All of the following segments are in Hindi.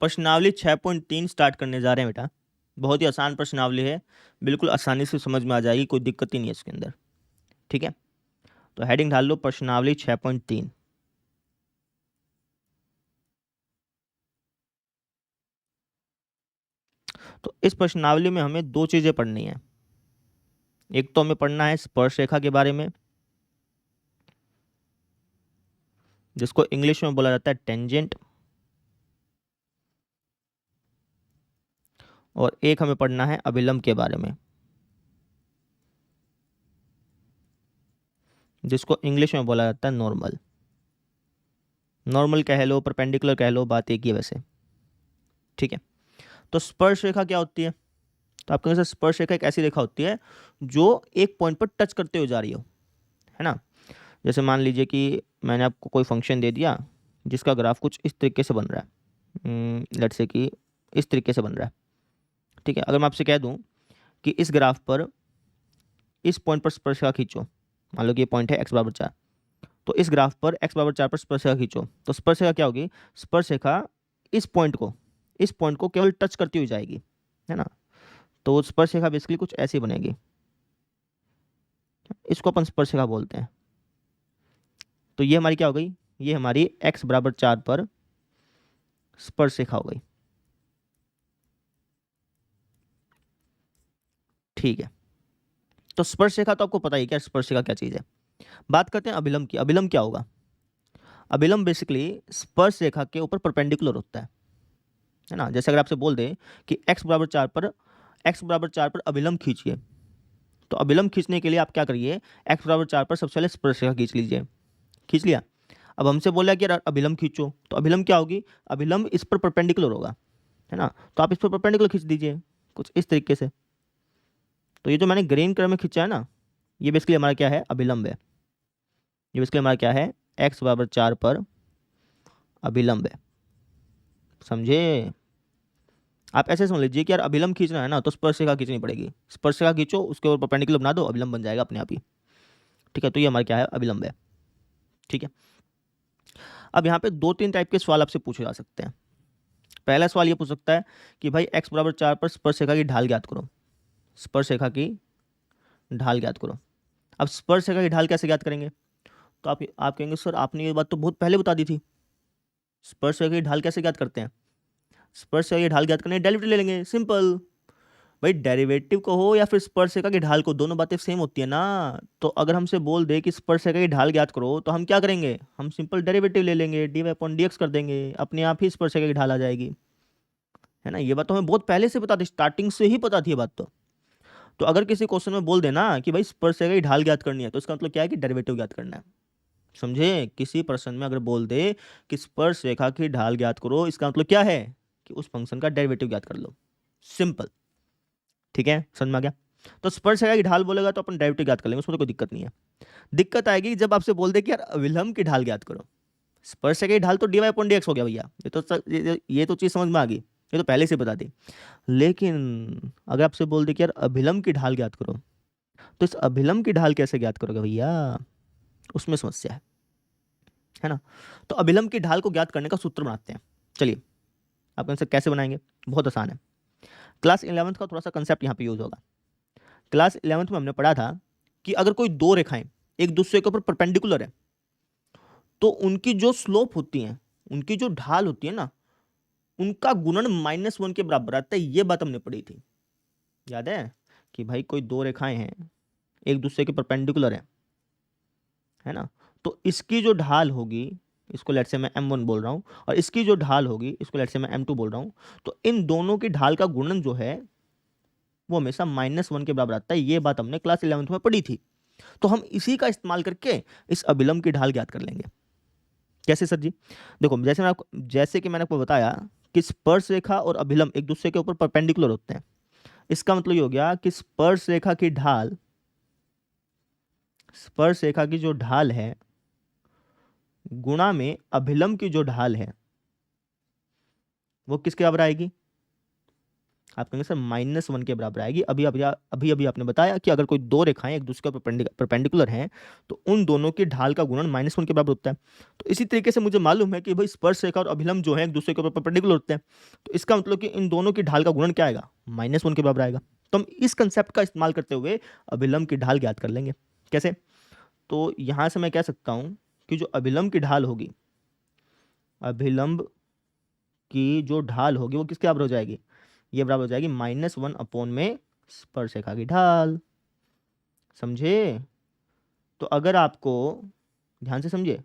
प्रश्नावली 6.3 स्टार्ट करने जा रहे हैं बेटा। बहुत ही आसान प्रश्नावली है, बिल्कुल आसानी से समझ में आ जाएगी, कोई दिक्कत ही नहीं है इसके अंदर। ठीक है, तो हेडिंग डाल लो प्रश्नावली 6.3। तो इस प्रश्नावली में हमें दो चीजें पढ़नी है। एक तो हमें पढ़ना है स्पर्श रेखा के बारे में, जिसको इंग्लिश में बोला जाता है टेंजेंट, और एक हमें पढ़ना है अभिलंब के बारे में, जिसको इंग्लिश में बोला जाता है नॉर्मल। नॉर्मल कह लो, परपेंडिकुलर कह लो, बात एक ही है वैसे। ठीक है, तो स्पर्श रेखा क्या होती है? तो आपके अनुसार स्पर्श रेखा एक ऐसी रेखा होती है जो एक पॉइंट पर टच करते हुए जा रही हो, है ना। जैसे मान लीजिए कि मैंने आपको कोई फंक्शन दे दिया जिसका ग्राफ कुछ इस तरीके से बन रहा है, लेट्स से कि इस तरीके से बन रहा है। ठीक है, अगर मैं आपसे कह दूं कि इस ग्राफ पर इस पॉइंट पर स्पर्शरेखा खींचो, मान लो कि ये पॉइंट है x बराबर 4, तो इस ग्राफ पर x बराबर 4 पर स्पर्शरेखा खींचो, तो स्पर्शरेखा क्या होगी? स्पर्शरेखा इस पॉइंट को केवल टच करती हुई जाएगी, है ना। तो स्पर्शरेखा बेसिकली कुछ ऐसी बनेगी, इसको अपन स्पर्शरेखा बोलते हैं। तो ये हमारी क्या हो गई? ये हमारी x बराबर 4 पर स्पर्शरेखा हो गई। ठीक है, तो स्पर्शरेखा तो आपको पता ही क्या स्पर्शरेखा क्या चीज़ है। बात करते हैं अभिलंब की। अभिलंब क्या होगा? अभिलंब बेसिकली स्पर्श रेखा के ऊपर परपेंडिकुलर होता है ना। जैसे अगर आपसे बोल दे कि x बराबर 4 पर अभिलंब खींचिए, तो अभिलंब खींचने के लिए आप क्या करिए? x बराबर 4 पर सबसे पहले स्पर्श रेखा खींच लीजिए। खींच लिया। अब हमसे बोला कि यार अभिलंब खींचो, तो अभिलंब क्या होगी? अभिलंब इस पर परपेंडिकुलर होगा, है ना। तो आप इस पर परपेंडिकुलर खींच दीजिए कुछ इस तरीके से। तो ये जो मैंने ग्रीन कलर में खींचा है ना, ये बेसिकली हमारा क्या है? अभिलंब है। ये बेसिकली हमारा क्या है? x बराबर 4 पर अभिलंब है। समझे? आप ऐसे समझ लीजिए कि यार अभिलंब खींचना है ना, तो स्पर्शरेखा खींचनी पड़ेगी। स्पर्शरेखा खींचो, उसके ऊपर परपेंडिकुलर बना दो, अभिलंब बन जाएगा अपने आप ही। ठीक है, तो ये हमारा क्या है? अभिलंब है। ठीक है, अब यहाँ पे दो तीन टाइप के सवाल आपसे पूछे जा सकते हैं। पहला सवाल ये पूछ सकता है कि भाई x बराबर 4 पर स्पर्शरेखा की ढाल ज्ञात करो। स्पर्शरेखा की ढाल ज्ञात करो। अब स्पर्शरेखा की ढाल कैसे ज्ञात करेंगे? तो आप कहेंगे सर आपने ये बात तो बहुत पहले बता दी थी। स्पर्शरेखा की ढाल कैसे ज्ञात करते हैं? स्पर्शरेखा की ढाल ज्ञात करने डेरिवेटिव ले लेंगे, सिंपल। भाई डेरिवेटिव को हो या फिर स्पर्शरेखा की ढाल को, दोनों बातें सेम होती है ना। तो अगर हमसे बोल दे कि स्पर्शरेखा की ढाल ज्ञात करो, तो हम क्या करेंगे? हम सिंपल डेरिवेटिव ले लेंगे, d Y upon D x कर देंगे, अपने आप ही स्पर्शरेखा की ढाल आ जाएगी, है ना। ये बात तो हमें बहुत पहले से पता थी, स्टार्टिंग से ही पता थी ये बात तो अगर किसी क्वेश्चन में बोल देना कि भाई स्पर्शरेखा की ढाल ज्ञात करनी है, तो इसका मतलब क्या है? कि डेरिवेटिव ज्ञात करना है। समझे? किसी प्रश्न में अगर बोल दे कि स्पर्शरेखा की ढाल ज्ञात करो, इसका मतलब क्या है? कि उस फंक्शन का डेरिवेटिव ज्ञात कर लो, सिंपल। ठीक है, समझ में आ गया? तो स्पर्श रेखा की ढाल बोलेगा तो अपन डेरिवेटिव ज्ञात कर लेंगे, उसमें तो कोई दिक्कत नहीं है। दिक्कत आएगी जब आपसे बोल दे कि यार अभिलंब की ढाल ज्ञात करो। स्पर्श रेखा की ढाल तो D Y upon D x हो गया भैया, ये तो चीज समझ में आ गई, ये तो पहले से बता दी। लेकिन अगर आपसे बोल दे कि यार अभिलंब की ढाल ज्ञात करो, तो इस अभिलंब की ढाल कैसे ज्ञात करोगे भैया? उसमें समस्या है ना। तो अभिलंब की ढाल को ज्ञात करने का सूत्र बनाते हैं। चलिए, आप आंसर कैसे बनाएंगे? बहुत आसान है। क्लास 11th का थोड़ा सा कंसेप्ट यहाँ पे यूज होगा। क्लास 11th में हमने पढ़ा था कि अगर कोई दो रेखाएं एक दूसरे के ऊपर परपेंडिकुलर है, तो उनकी जो स्लोप होती है, उनकी जो ढाल होती है ना, उनका गुणन -1 के बराबर आता है। ये बात हमने पढ़ी थी, याद है? कि भाई कोई दो रेखाएं हैं, एक दूसरे के परपेंडिकुलर है ना। तो इसकी जो ढाल होगी, इसको लेट से मैं m1 बोल रहा हूं, और इसकी जो ढाल होगी, इसको लेट से मैं m2 बोल रहा हूं। तो इन दोनों की ढाल का गुणन जो है वो हमेशा -1 के बराबर आता है। ये बात हमने क्लास 11th में पढ़ी थी। तो हम इसी का इस्तेमाल करके इस अभिलंब की ढाल ज्ञात कर लेंगे। कैसे सर जी? देखो, जैसे कि मैंने आपको बताया कि स्पर्श रेखा और अभिलंब एक दूसरे के ऊपर परपेंडिकुलर होते हैं। इसका मतलब ये हो गया कि स्पर्श रेखा की जो ढाल है गुणा में अभिलंब की जो ढाल है, वो किसके बराबर आएगी? आप कहेंगे सर -1 के बराबर आएगी। अभी आपने बताया कि अगर कोई दो रेखाएं एक दूसरे के परपेंडिकुलर हैं तो उन दोनों की ढाल का गुणन -1 के बराबर होता है। तो इसी तरीके से मुझे मालूम है कि भाई स्पर्श रेखा और अभिलंब जो है एक दूसरे के ऊपर परपेंडिकुलर होते हैं, तो इसका मतलब कि इन दोनों की ढाल का गुणन क्या आएगा, -1 के बराबर आएगा। तो हम इस कंसेप्ट का इस्तेमाल करते हुए अभिलंब की ढाल ज्ञात कर लेंगे। कैसे? तो यहां से मैं कह सकता हूं कि जो अभिलंब की ढाल होगी, अभिलंब की जो ढाल होगी वो किसके बराबर हो जाएगी, ये बराबर हो जाएगी -1 अपॉन में स्पर्श रेखा की ढाल। समझे? तो अगर आपको, ध्यान से समझिए,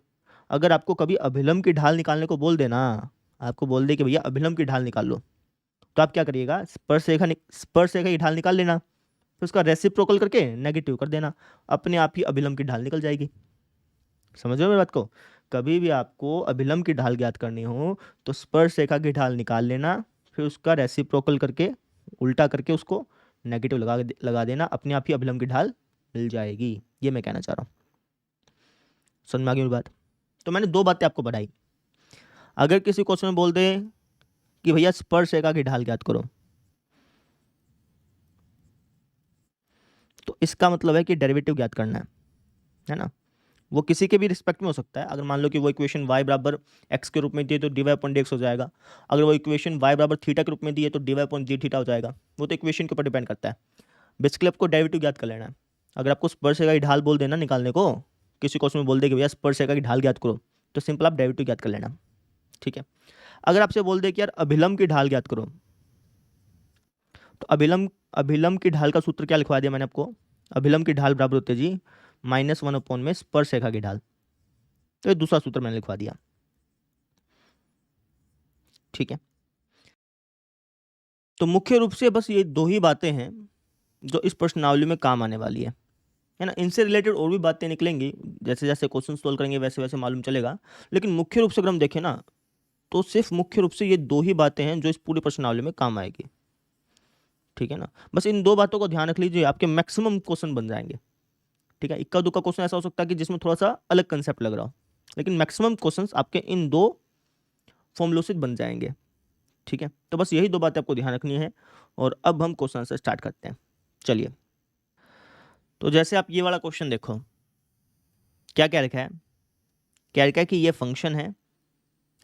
अगर आपको कभी अभिलंब की ढाल निकालने को बोल देना, आपको बोल दे कि भैया अभिलंब की ढाल निकाल लो, तो आप क्या करिएगा, स्पर्श रेखा की ढाल निकाल लेना, फिर उसका रेसिप्रोकल करके नेगेटिव कर देना, अपने आप ही अभिलंब की ढाल निकल जाएगी। समझ रहे हो मेरी बात को? कभी भी आपको अभिलंब की ढाल ज्ञात करनी हो तो स्पर्श रेखा की ढाल निकाल लेना, फिर उसका रेसिप्रोकल करके, उल्टा करके उसको नेगेटिव लगा देना, अपने आप ही अभिलंब की ढाल मिल जाएगी। ये मैं कहना चाह रहा हूँ। समझ में आ गई मेरी बात? तो मैंने दो बातें आपको बढ़ाई। अगर किसी क्वेश्चन में बोल दे कि भैया स्पर्श रेखा की ढाल ज्ञात करो, तो इसका मतलब है कि डेरिवेटिव ज्ञात करना है ना। वो किसी के भी रिस्पेक्ट में हो सकता है। अगर मान लो कि वो इक्वेशन y बराबर x के रूप में दिए तो dy अपॉन dx हो जाएगा। अगर वो इक्वेशन y बराबर थीटा के रूप में दिए तो dy अपॉन d थीटा हो जाएगा। वो तो इक्वेशन के ऊपर डिपेंड करता है। बेसिकली आपको डेरिवेटिव ज्ञात कर लेना है। अगर आपको स्पर्श रेखा की ढाल बोल देना निकालने को, किसी क्वेश्चन में बोल दे कि भैया स्पर्श रेखा की ढाल ज्ञात करो, तो सिंपल आप डेरिवेटिव ज्ञात कर लेना। ठीक है। अगर आपसे बोल दे कि यार अभिलंब की ढाल ज्ञात करो, तो अभिलंब की ढाल का सूत्र क्या लिखवा दिया मैंने आपको, अभिलंब की ढाल बराबर होते जी -1 अपॉन में स्पर्श रेखा की ढाल। तो ये दूसरा सूत्र मैंने लिखवा दिया। ठीक है। तो मुख्य रूप से बस ये दो ही बातें हैं जो इस प्रश्नावली में काम आने वाली है ना। इनसे रिलेटेड और भी बातें निकलेंगी, जैसे जैसे क्वेश्चन सोल्व करेंगे वैसे वैसे मालूम चलेगा। लेकिन मुख्य रूप से अगर हम देखें ना, तो सिर्फ मुख्य रूप से ये दो ही बातें हैं जो इस पूरी प्रश्नावली में काम आएगी। ठीक है ना। बस इन दो बातों को ध्यान रख लीजिए, आपके मैक्सिमम क्वेश्चन बन जाएंगे। ठीक है। इक्का दुक्का क्वेश्चन ऐसा हो सकता है कि जिसमें थोड़ा सा अलग कंसेप्ट लग रहा हो, लेकिन मैक्सिमम क्वेश्चंस आपके इन दो फॉर्मूलों से बन जाएंगे। ठीक है। तो बस यही दो बातें आपको ध्यान रखनी है। और अब हम क्वेश्चन से स्टार्ट करते हैं। चलिए, तो जैसे आप ये वाला क्वेश्चन देखो, क्या क्या लिखा है, क्या लिखा है कि ये फंक्शन है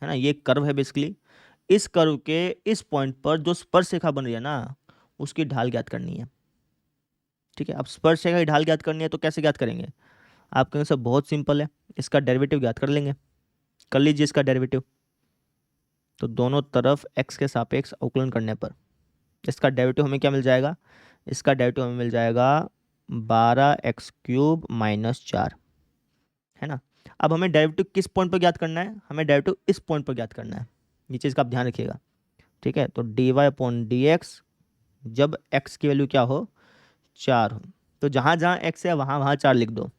ना, ये कर्व है बेसिकली। इस कर्व के इस पॉइंट पर जो स्पर्श रेखा बन रही है ना, उसकी ढाल ज्ञात करनी है। ठीक है। अब स्पर्श रेखा की ढाल ज्ञात करनी है तो कैसे ज्ञात करेंगे? आप कहेंगे सर बहुत सिंपल है, इसका डेरिवेटिव ज्ञात कर लेंगे। कर लीजिए इसका डेरिवेटिव। तो दोनों तरफ x के सापेक्ष अवकलन करने पर इसका डेरिवेटिव हमें क्या मिल जाएगा? इसका डेरिवेटिव हमें मिल जाएगा 12x³ - 4, है ना। अब हमें डेरिवेटिव किस पॉइंट पर ज्ञात करना है? हमें डेरिवेटिव इस पॉइंट पर ज्ञात करना है। ये चीज़ का आप ध्यान रखिएगा। ठीक है। तो dy/dx जब x की वैल्यू क्या हो, 4 हो, तो जहाँ जहाँ x है वहाँ वहाँ 4 लिख दो।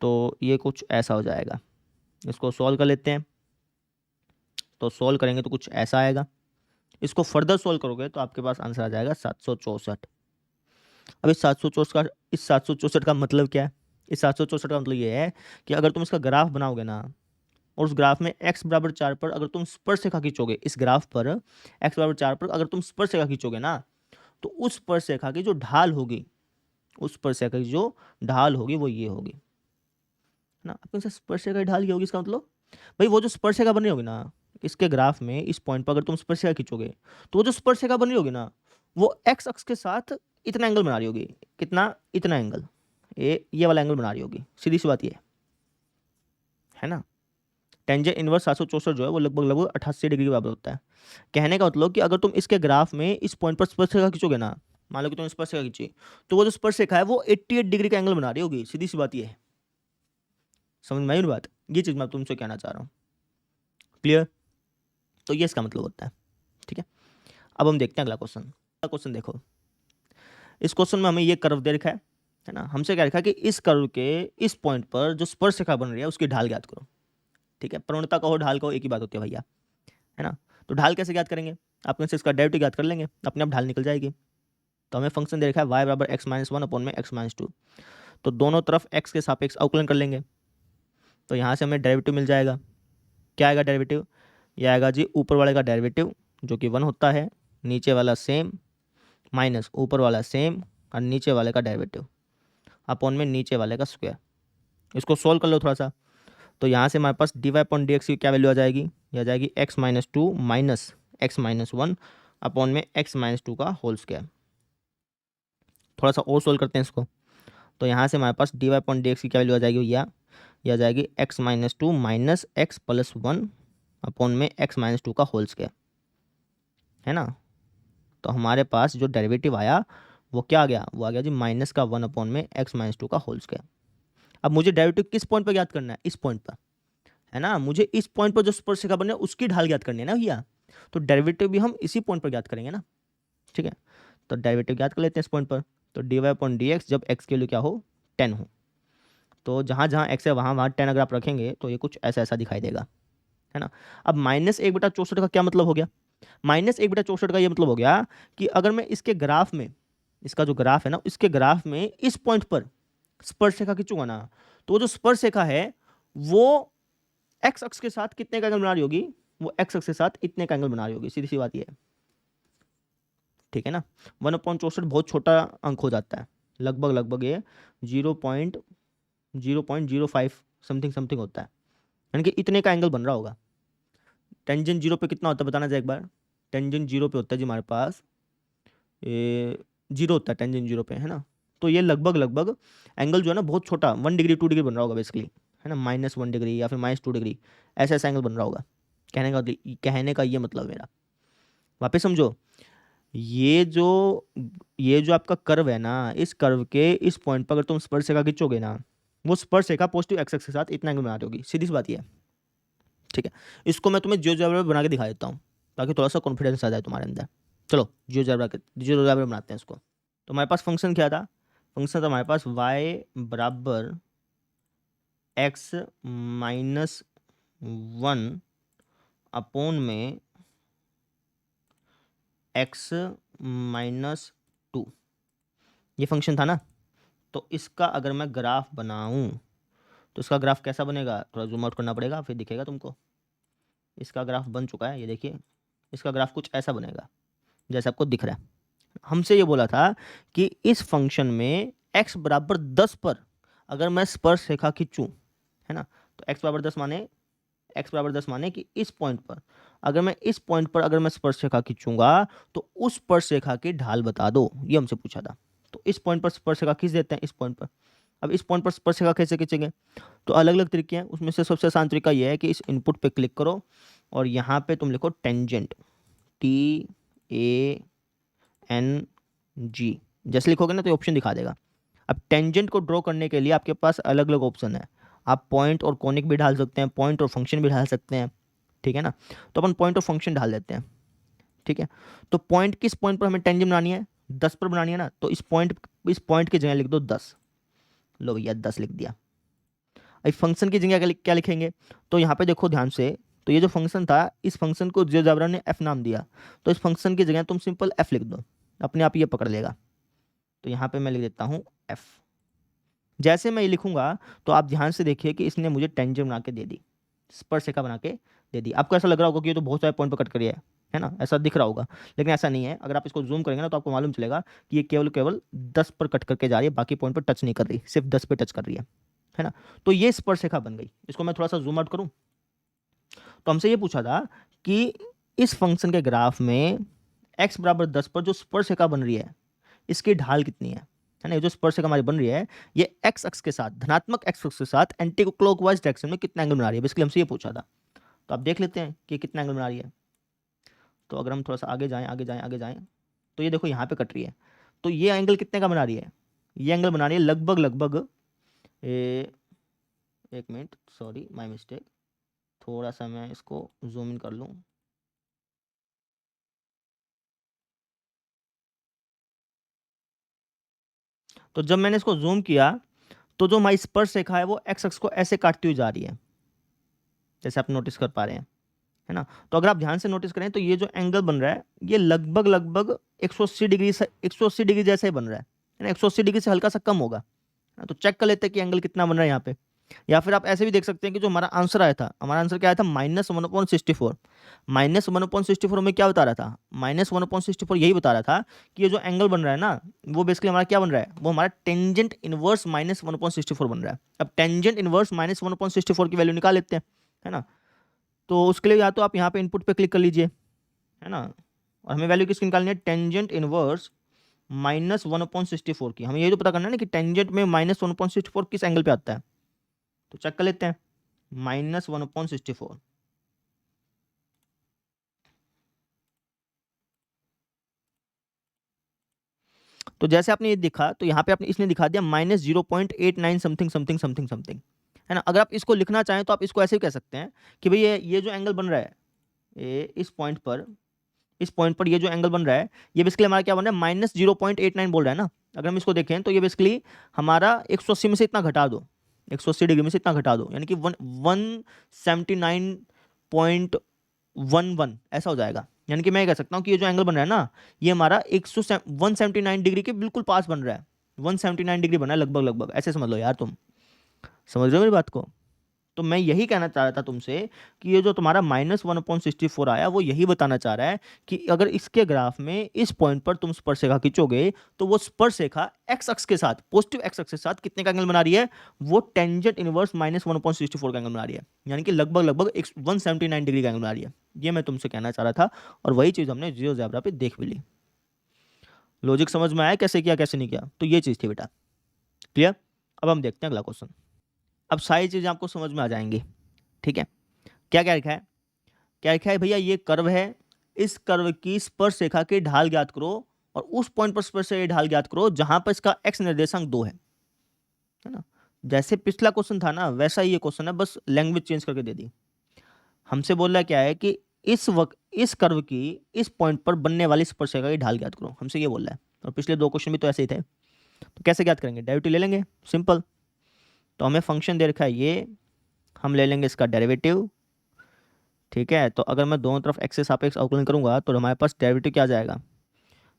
तो ये कुछ ऐसा हो जाएगा। इसको सॉल्व कर लेते हैं। तो सॉल्व करेंगे तो कुछ ऐसा आएगा। इसको फर्दर सॉल्व करोगे तो आपके पास आंसर आ जाएगा 764। अब इस 764 का मतलब क्या है? इस 764 का मतलब ये है कि अगर तुम इसका ग्राफ बनाओगे ना, और उस ग्राफ में x बराबर 4 पर अगर तुम स्पर्श रेखा खींचोगे, इस ग्राफ पर x बराबर 4 पर अगर तुम स्पर्श रेखा खींचोगे ना, तो उस स्पर्श रेखा की जो ढाल होगी, उस स्पर्श रेखा की जो ढाल होगी वो ये होगी, है ना। अब स्पर्श रेखा की ढाल ये होगी, इसका मतलब भाई वो जो स्पर्श रेखा बनी होगी ना, इसके ग्राफ में इस पॉइंट पर अगर तुम स्पर्श रेखा खींचोगे, तो वो जो स्पर्श रेखा बन रही होगी ना, वो x अक्ष के साथ इतना एंगल बना रही होगी। कितना? इतना एंगल, ये वाला एंगल बना रही होगी। सीधी सी बात ये है ना। टेंजेंट इनवर्स 764 जो है वो लगभग 88 डिग्री के बराबर होता है। कहने का मतलब कि अगर तुम इसके ग्राफ में इस पॉइंट पर स्पर्श रेखा खींचोगे ना, मान लो कि तुम स्पर्श रेखा खींची, तो वो जो स्पर्श रेखा है वो 88 डिग्री का एंगल बना रही होगी। सीधी सी बात ये है। समझ में आई बात? ये चीज़ मैं तुमसे कहना चाह रहा हूँ। क्लियर? तो ये इसका मतलब होता है। ठीक है। अब हम देखते हैं अगला क्वेश्चन। अगला क्वेश्चन देखो, इस क्वेश्चन में हमें ये कर्व दे रखा है ना। हमसे क्या लिखा है कि इस कर्व के इस पॉइंट पर जो स्पर्श रेखा बन रही है उसकी ढाल ज्ञात करो। ठीक है। प्रवणता कहो ढाल कहो एक ही बात होती है भैया, है ना। तो ढाल कैसे ज्ञात करेंगे? आप कहीं से इसका डेरिवेटिव ज्ञात कर लेंगे, अपने आप ढाल निकल जाएगी। तो हमें फंक्शन दे रखा है y बराबर x-1 अपॉन में x-2। तो दोनों तरफ x के सापेक्ष अवकलन कर लेंगे। तो यहाँ से हमें डेरिवेटिव मिल जाएगा। क्या आएगा डेरिवेटिव? यह आएगा जी ऊपर वाले का डेरिवेटिव जो कि 1 होता है, नीचे वाला सेम माइनस ऊपर वाला सेम और नीचे वाले का डेरिवेटिव अपॉन में नीचे वाले का स्क्वायर। इसको सोल्व कर लो थोड़ा सा। तो यहाँ से हमारे पास D Y upon D x की क्या वैल्यू आ जाएगी, ये आ जाएगी X minus two minus X minus one upon में एक्स माइनस टू का होल स्क्वायर। थोड़ा सा और सोल्व करते हैं इसको। तो यहाँ से हमारे पास D Y upon D x की क्या वैल्यू आ जाएगी भैया, यह आ जाएगी X minus two minus X plus one upon में एक्स माइनस टू का होल स्क्वायर, है ना। तो हमारे पास जो डेरिवेटिव आया वो क्या आ गया, वो आ गया जी माइनस का वन अपॉन में एक्स माइनस टू का होल स्क्वायर। अब मुझे डेरिवेटिव किस पॉइंट पर याद करना है, इस पॉइंट पर, है ना। मुझे इस पॉइंट पर जो स्पर्शिका बने उसकी ढाल याद करनी है ना भैया। तो डेरिवेटिव भी हम इसी पॉइंट पर याद करेंगे ना, ठीक है। तो डेरिवेटिव याद कर लेते हैं इस पॉइंट पर। तो D Y upon D x जब एक्स की वैल्यू क्या हो 10 हो, तो जहाँ जहाँ एक्स है वहाँ वहाँ 10 अगर आप रखेंगे तो ये कुछ ऐसा ऐसा दिखाई देगा, है ना। अब माइनस एक बटा 64 का क्या मतलब हो गया, माइनस एक बटा 64 का ये मतलब हो गया कि अगर मैं इसके ग्राफ में, इसका जो ग्राफ है ना, इसके ग्राफ में इस पॉइंट पर स्पर्शरेखा खींचूंगा ना, तो जो स्पर्शरेखा है वो एक्स अक्ष के साथ कितने का एंगल बना रही होगी, वो एक्स अक्ष के साथ इतने का एंगल बना रही होगी। सीधी सी बात ये है, ठीक है ना। 1/64 बहुत छोटा अंक हो जाता है, लगभग लगभग ये 0.05 समथिंग समथिंग होता है, यानी कि इतने का एंगल बन रहा होगा। टेंजेंट जीरो पे कितना होता है बताना जाए एक बार। टेंजेंट जीरो पे होता है जी हमारे पास ये जीरो होता है टेंजेंट जीरो पे, है ना। तो ये लगभग लगभग एंगल जो है ना बहुत छोटा 1 डिग्री 2 डिग्री बन रहा होगा बेसिकली, है ना। -1 डिग्री या फिर -2 डिग्री ऐसा ऐसा एंगल बन रहा होगा। कहने का ये मतलब मेरा, वापस समझो। ये जो ये जो आपका कर्व है ना, इस कर्व के इस पॉइंट पर अगर तुम स्पर्शरेखा खींचोगे ना, वो स्पर्शरेखा पॉजिटिव एक्स एक्सिस के साथ इतना एंगल बना रही होगी। सीधी सी बात ये है, ठीक है। इसको मैं तुम्हें जियोजेब्रा बना के दिखा देता हूँ ताकि थोड़ा सा कॉन्फिडेंस आ जाए तुम्हारे अंदर। चलो जियोजेब्रा बनाते हैं इसको। तो हमारे पास फंक्शन क्या था, फंक्शन था हमारे पास y बराबर x माइनस वन अपॉन में x माइनस टू, ये फंक्शन था ना। तो इसका अगर मैं ग्राफ बनाऊं तो इसका ग्राफ कैसा बनेगा, थोड़ा जूम आउट करना पड़ेगा फिर दिखेगा तुमको। इसका ग्राफ बन चुका है, ये देखिए। इसका ग्राफ कुछ ऐसा बनेगा जैसे आपको दिख रहा है। हमसे ये बोला था कि इस फंक्शन में x बराबर 10 पर अगर मैं स्पर्शरेखा खींचूं, है ना। तो x बराबर 10 माने कि इस पॉइंट पर अगर मैं इस पॉइंट पर अगर मैं स्पर्शरेखा खींचूंगा तो उस स्पर्शरेखा की ढाल बता दो, ये हमसे पूछा था। तो इस पॉइंट पर स्पर्शरेखा खींच देते हैं, इस पॉइंट पर। अब इस पॉइंट पर स्पर्शरेखा कैसे खींचेंगे, तो अलग अलग तरीके हैं। उसमें से सबसे आसान तरीका यह है कि इस इनपुट पे क्लिक करो और यहाँ पे तुम लिखो टेंजेंट, TANG। जैसे लिखोगे ना तो ऑप्शन दिखा देगा। अब टेंजेंट को ड्रॉ करने के लिए आपके पास अलग अलग ऑप्शन है। आप पॉइंट और कॉनिक भी डाल सकते हैं, पॉइंट और फंक्शन भी डाल सकते हैं, ठीक है ना। तो अपन पॉइंट और फंक्शन डाल देते हैं, ठीक है। तो पॉइंट किस पॉइंट पर हमें टेंजेंट बनानी है, 10 पर बनानी है ना। तो इस पॉइंट की जगह लिख दो 10। लो भैया 10 लिख दिया। अब फंक्शन की जगह क्या लिखेंगे, तो यहाँ पे देखो ध्यान से। तो ये जो फंक्शन था, इस फंक्शन को जियोजेब्रा ने f नाम दिया, तो इस फंक्शन की जगह तुम सिंपल f लिख दो, अपने आप ये पकड़ लेगा। तो यहाँ पे मैं लिख देता हूँ f। जैसे मैं ये लिखूंगा तो आप ध्यान से देखिए कि इसने मुझे टेंजेंट बना के दे दी, स्पर्शरेखा बना के दे दी। आपको ऐसा लग रहा होगा कि ये तो बहुत सारे पॉइंट पर कट करी है ना, ऐसा दिख रहा होगा। लेकिन ऐसा नहीं है। अगर आप इसको जूम करेंगे ना तो आपको मालूम चलेगा कि ये केवल 10 पर कट करके जा रही है, बाकी पॉइंट पर टच नहीं कर रही, सिर्फ 10 पे टच कर रही है ना। तो ये स्पर्शरेखा बन गई। इसको मैं थोड़ा सा जूम आउट करूं तो हमसे ये पूछा था कि इस फंक्शन के ग्राफ में x बराबर 10 पर जो स्पर्शरेखा बन रही है इसकी ढाल कितनी है ना। ये जो स्पर्शरेखा हमारी बन रही है ये x अक्ष के साथ, धनात्मक x अक्ष के साथ एंटी क्लॉकवाइज डायरेक्शन में कितना एंगल बना रही है, बेसिकली हमसे ये पूछा था। तो आप देख लेते हैं कि कितना एंगल बना रही है। तो अगर हम थोड़ा सा आगे जाएं तो ये देखो यहाँ पे कट रही है। तो ये एंगल कितने का बना रही है, ये एंगल बना रही है लगभग लगभग एक मिनट, सॉरी माय मिस्टेक। थोड़ा सा मैं इसको जूम इन कर लूँ। तो जब मैंने इसको जूम किया तो जो हमारी स्पर्शरेखा है वो एक्स अक्ष को ऐसे काटती हुई जा रही है, जैसे आप नोटिस कर पा रहे हैं, है ना। तो अगर आप ध्यान से नोटिस करें तो ये जो एंगल बन रहा है ये लगभग लगभग 180 डिग्री से 180 डिग्री जैसा ही बन रहा है ना। 180 डिग्री से हल्का सा कम होगा ना। तो चेक कर लेते हैं कि एंगल कितना बन रहा है यहाँ पे। या फिर आप ऐसे भी देख सकते हैं कि जो हमारा आंसर आया था, हमारा आंसर क्या आया था, -1/64। -1/64 में क्या बता रहा था, -1/64 यही बता रहा था कि ये जो एंगल बन रहा है ना, वो बेसिकली हमारा क्या बन रहा है, वो हमारा टेंजेंट इनवर्स -1/64 बन रहा है। अब टेंजेंट इनवर्स -1/64 की वैल्यू निकाल लेते हैं, है ना। तो उसके लिए या तो आप यहाँ पे इनपुट पे क्लिक कर लीजिए, है ना, और हमें वैल्यू किसकी निकालनी है, टेंजेंट इनवर्स -1/64 की। हमें ये तो पता करना है ना कि टेंजेंट में -1/64 किस एंगल पे आता है, तो चेक कर लेते हैं। -1/64, तो जैसे आपने ये दिखा, तो यहाँ पे आपने इसने दिखा दिया -0.89 समथिंग समथिंग समथिंग समथिंग, है ना। अगर आप इसको लिखना चाहें तो आप इसको ऐसे भी कह सकते हैं कि भाई ये जो एंगल बन रहा है, ये इस पॉइंट पर ये जो एंगल बन रहा है, ये बेसिकली हमारा क्या बन रहा है, -0.89 बोल रहा है ना। अगर हम इसको देखें तो ये बेसिकली हमारा 180 में से इतना घटा दो, 180 डिग्री में से इतना घटा दो, यानी कि 179.11 ऐसा हो जाएगा। यानी कि मैं कह सकता हूँ कि ये जो एंगल बन रहा है ना, ये हमारा 179 डिग्री के बिल्कुल पास बन रहा है, 179 डिग्री बना है लगभग लगभग, ऐसे समझ लो यार, तुम समझ रहे हो मेरी बात को। तो मैं यही कहना चाह रहा था तुमसे कि ये जो तुम्हारा -1/64 आया, वो यही बताना चाह रहा है कि अगर इसके ग्राफ में इस पॉइंट पर तुम स्पर्शरेखा खींचोगे, तो वो स्पर्शरेखा एक्स अक्ष के साथ, पॉजिटिव एक्स अक्ष के साथ कितने का एंगल बना रही है, वो टेंजेंट इनवर्स -1/64 का एंगल बना रही है, यानी कि लगभग लगभग 179 डिग्री का एंगल बना रही है। ये मैं तुमसे कहना चाह रहा था, और वही चीज़ हमने जियोजेब्रा पे देख भी ली। लॉजिक समझ में आया कैसे किया कैसे नहीं किया, तो ये चीज़ थी बेटा। क्लियर। अब हम देखते हैं अगला क्वेश्चन। अब सारी चीज़ें आपको समझ में आ जाएंगी, ठीक है। क्या क्या लिखा है, क्या लिखा है भैया, ये कर्व है, इस कर्व की स्पर्श रेखा की ढाल ज्ञात करो, और उस पॉइंट पर स्पर्श रेखा की ढाल ज्ञात करो जहां पर इसका एक्स निर्देशांक 2 है ना। जैसे पिछला क्वेश्चन था ना, वैसा ही ये क्वेश्चन है, बस लैंग्वेज चेंज करके दे दी। हमसे बोल रहा क्या है कि इस कर्व की इस पॉइंट पर बनने वाली स्पर्श रेखा की ढाल ज्ञात करो, हमसे ये बोल रहा है। और पिछले दो क्वेश्चन भी तो ऐसे ही थे। तो कैसे ज्ञात करेंगे, डेरिवेटिव ले लेंगे, सिंपल। तो हमें फंक्शन दे रखा है ये, हम ले लेंगे इसका डेरिवेटिव, ठीक है। तो अगर मैं दोनों तरफ एक्स से सापेक्ष अवकलन करूंगा तो हमारे पास डेरिवेटिव क्या आ जाएगा,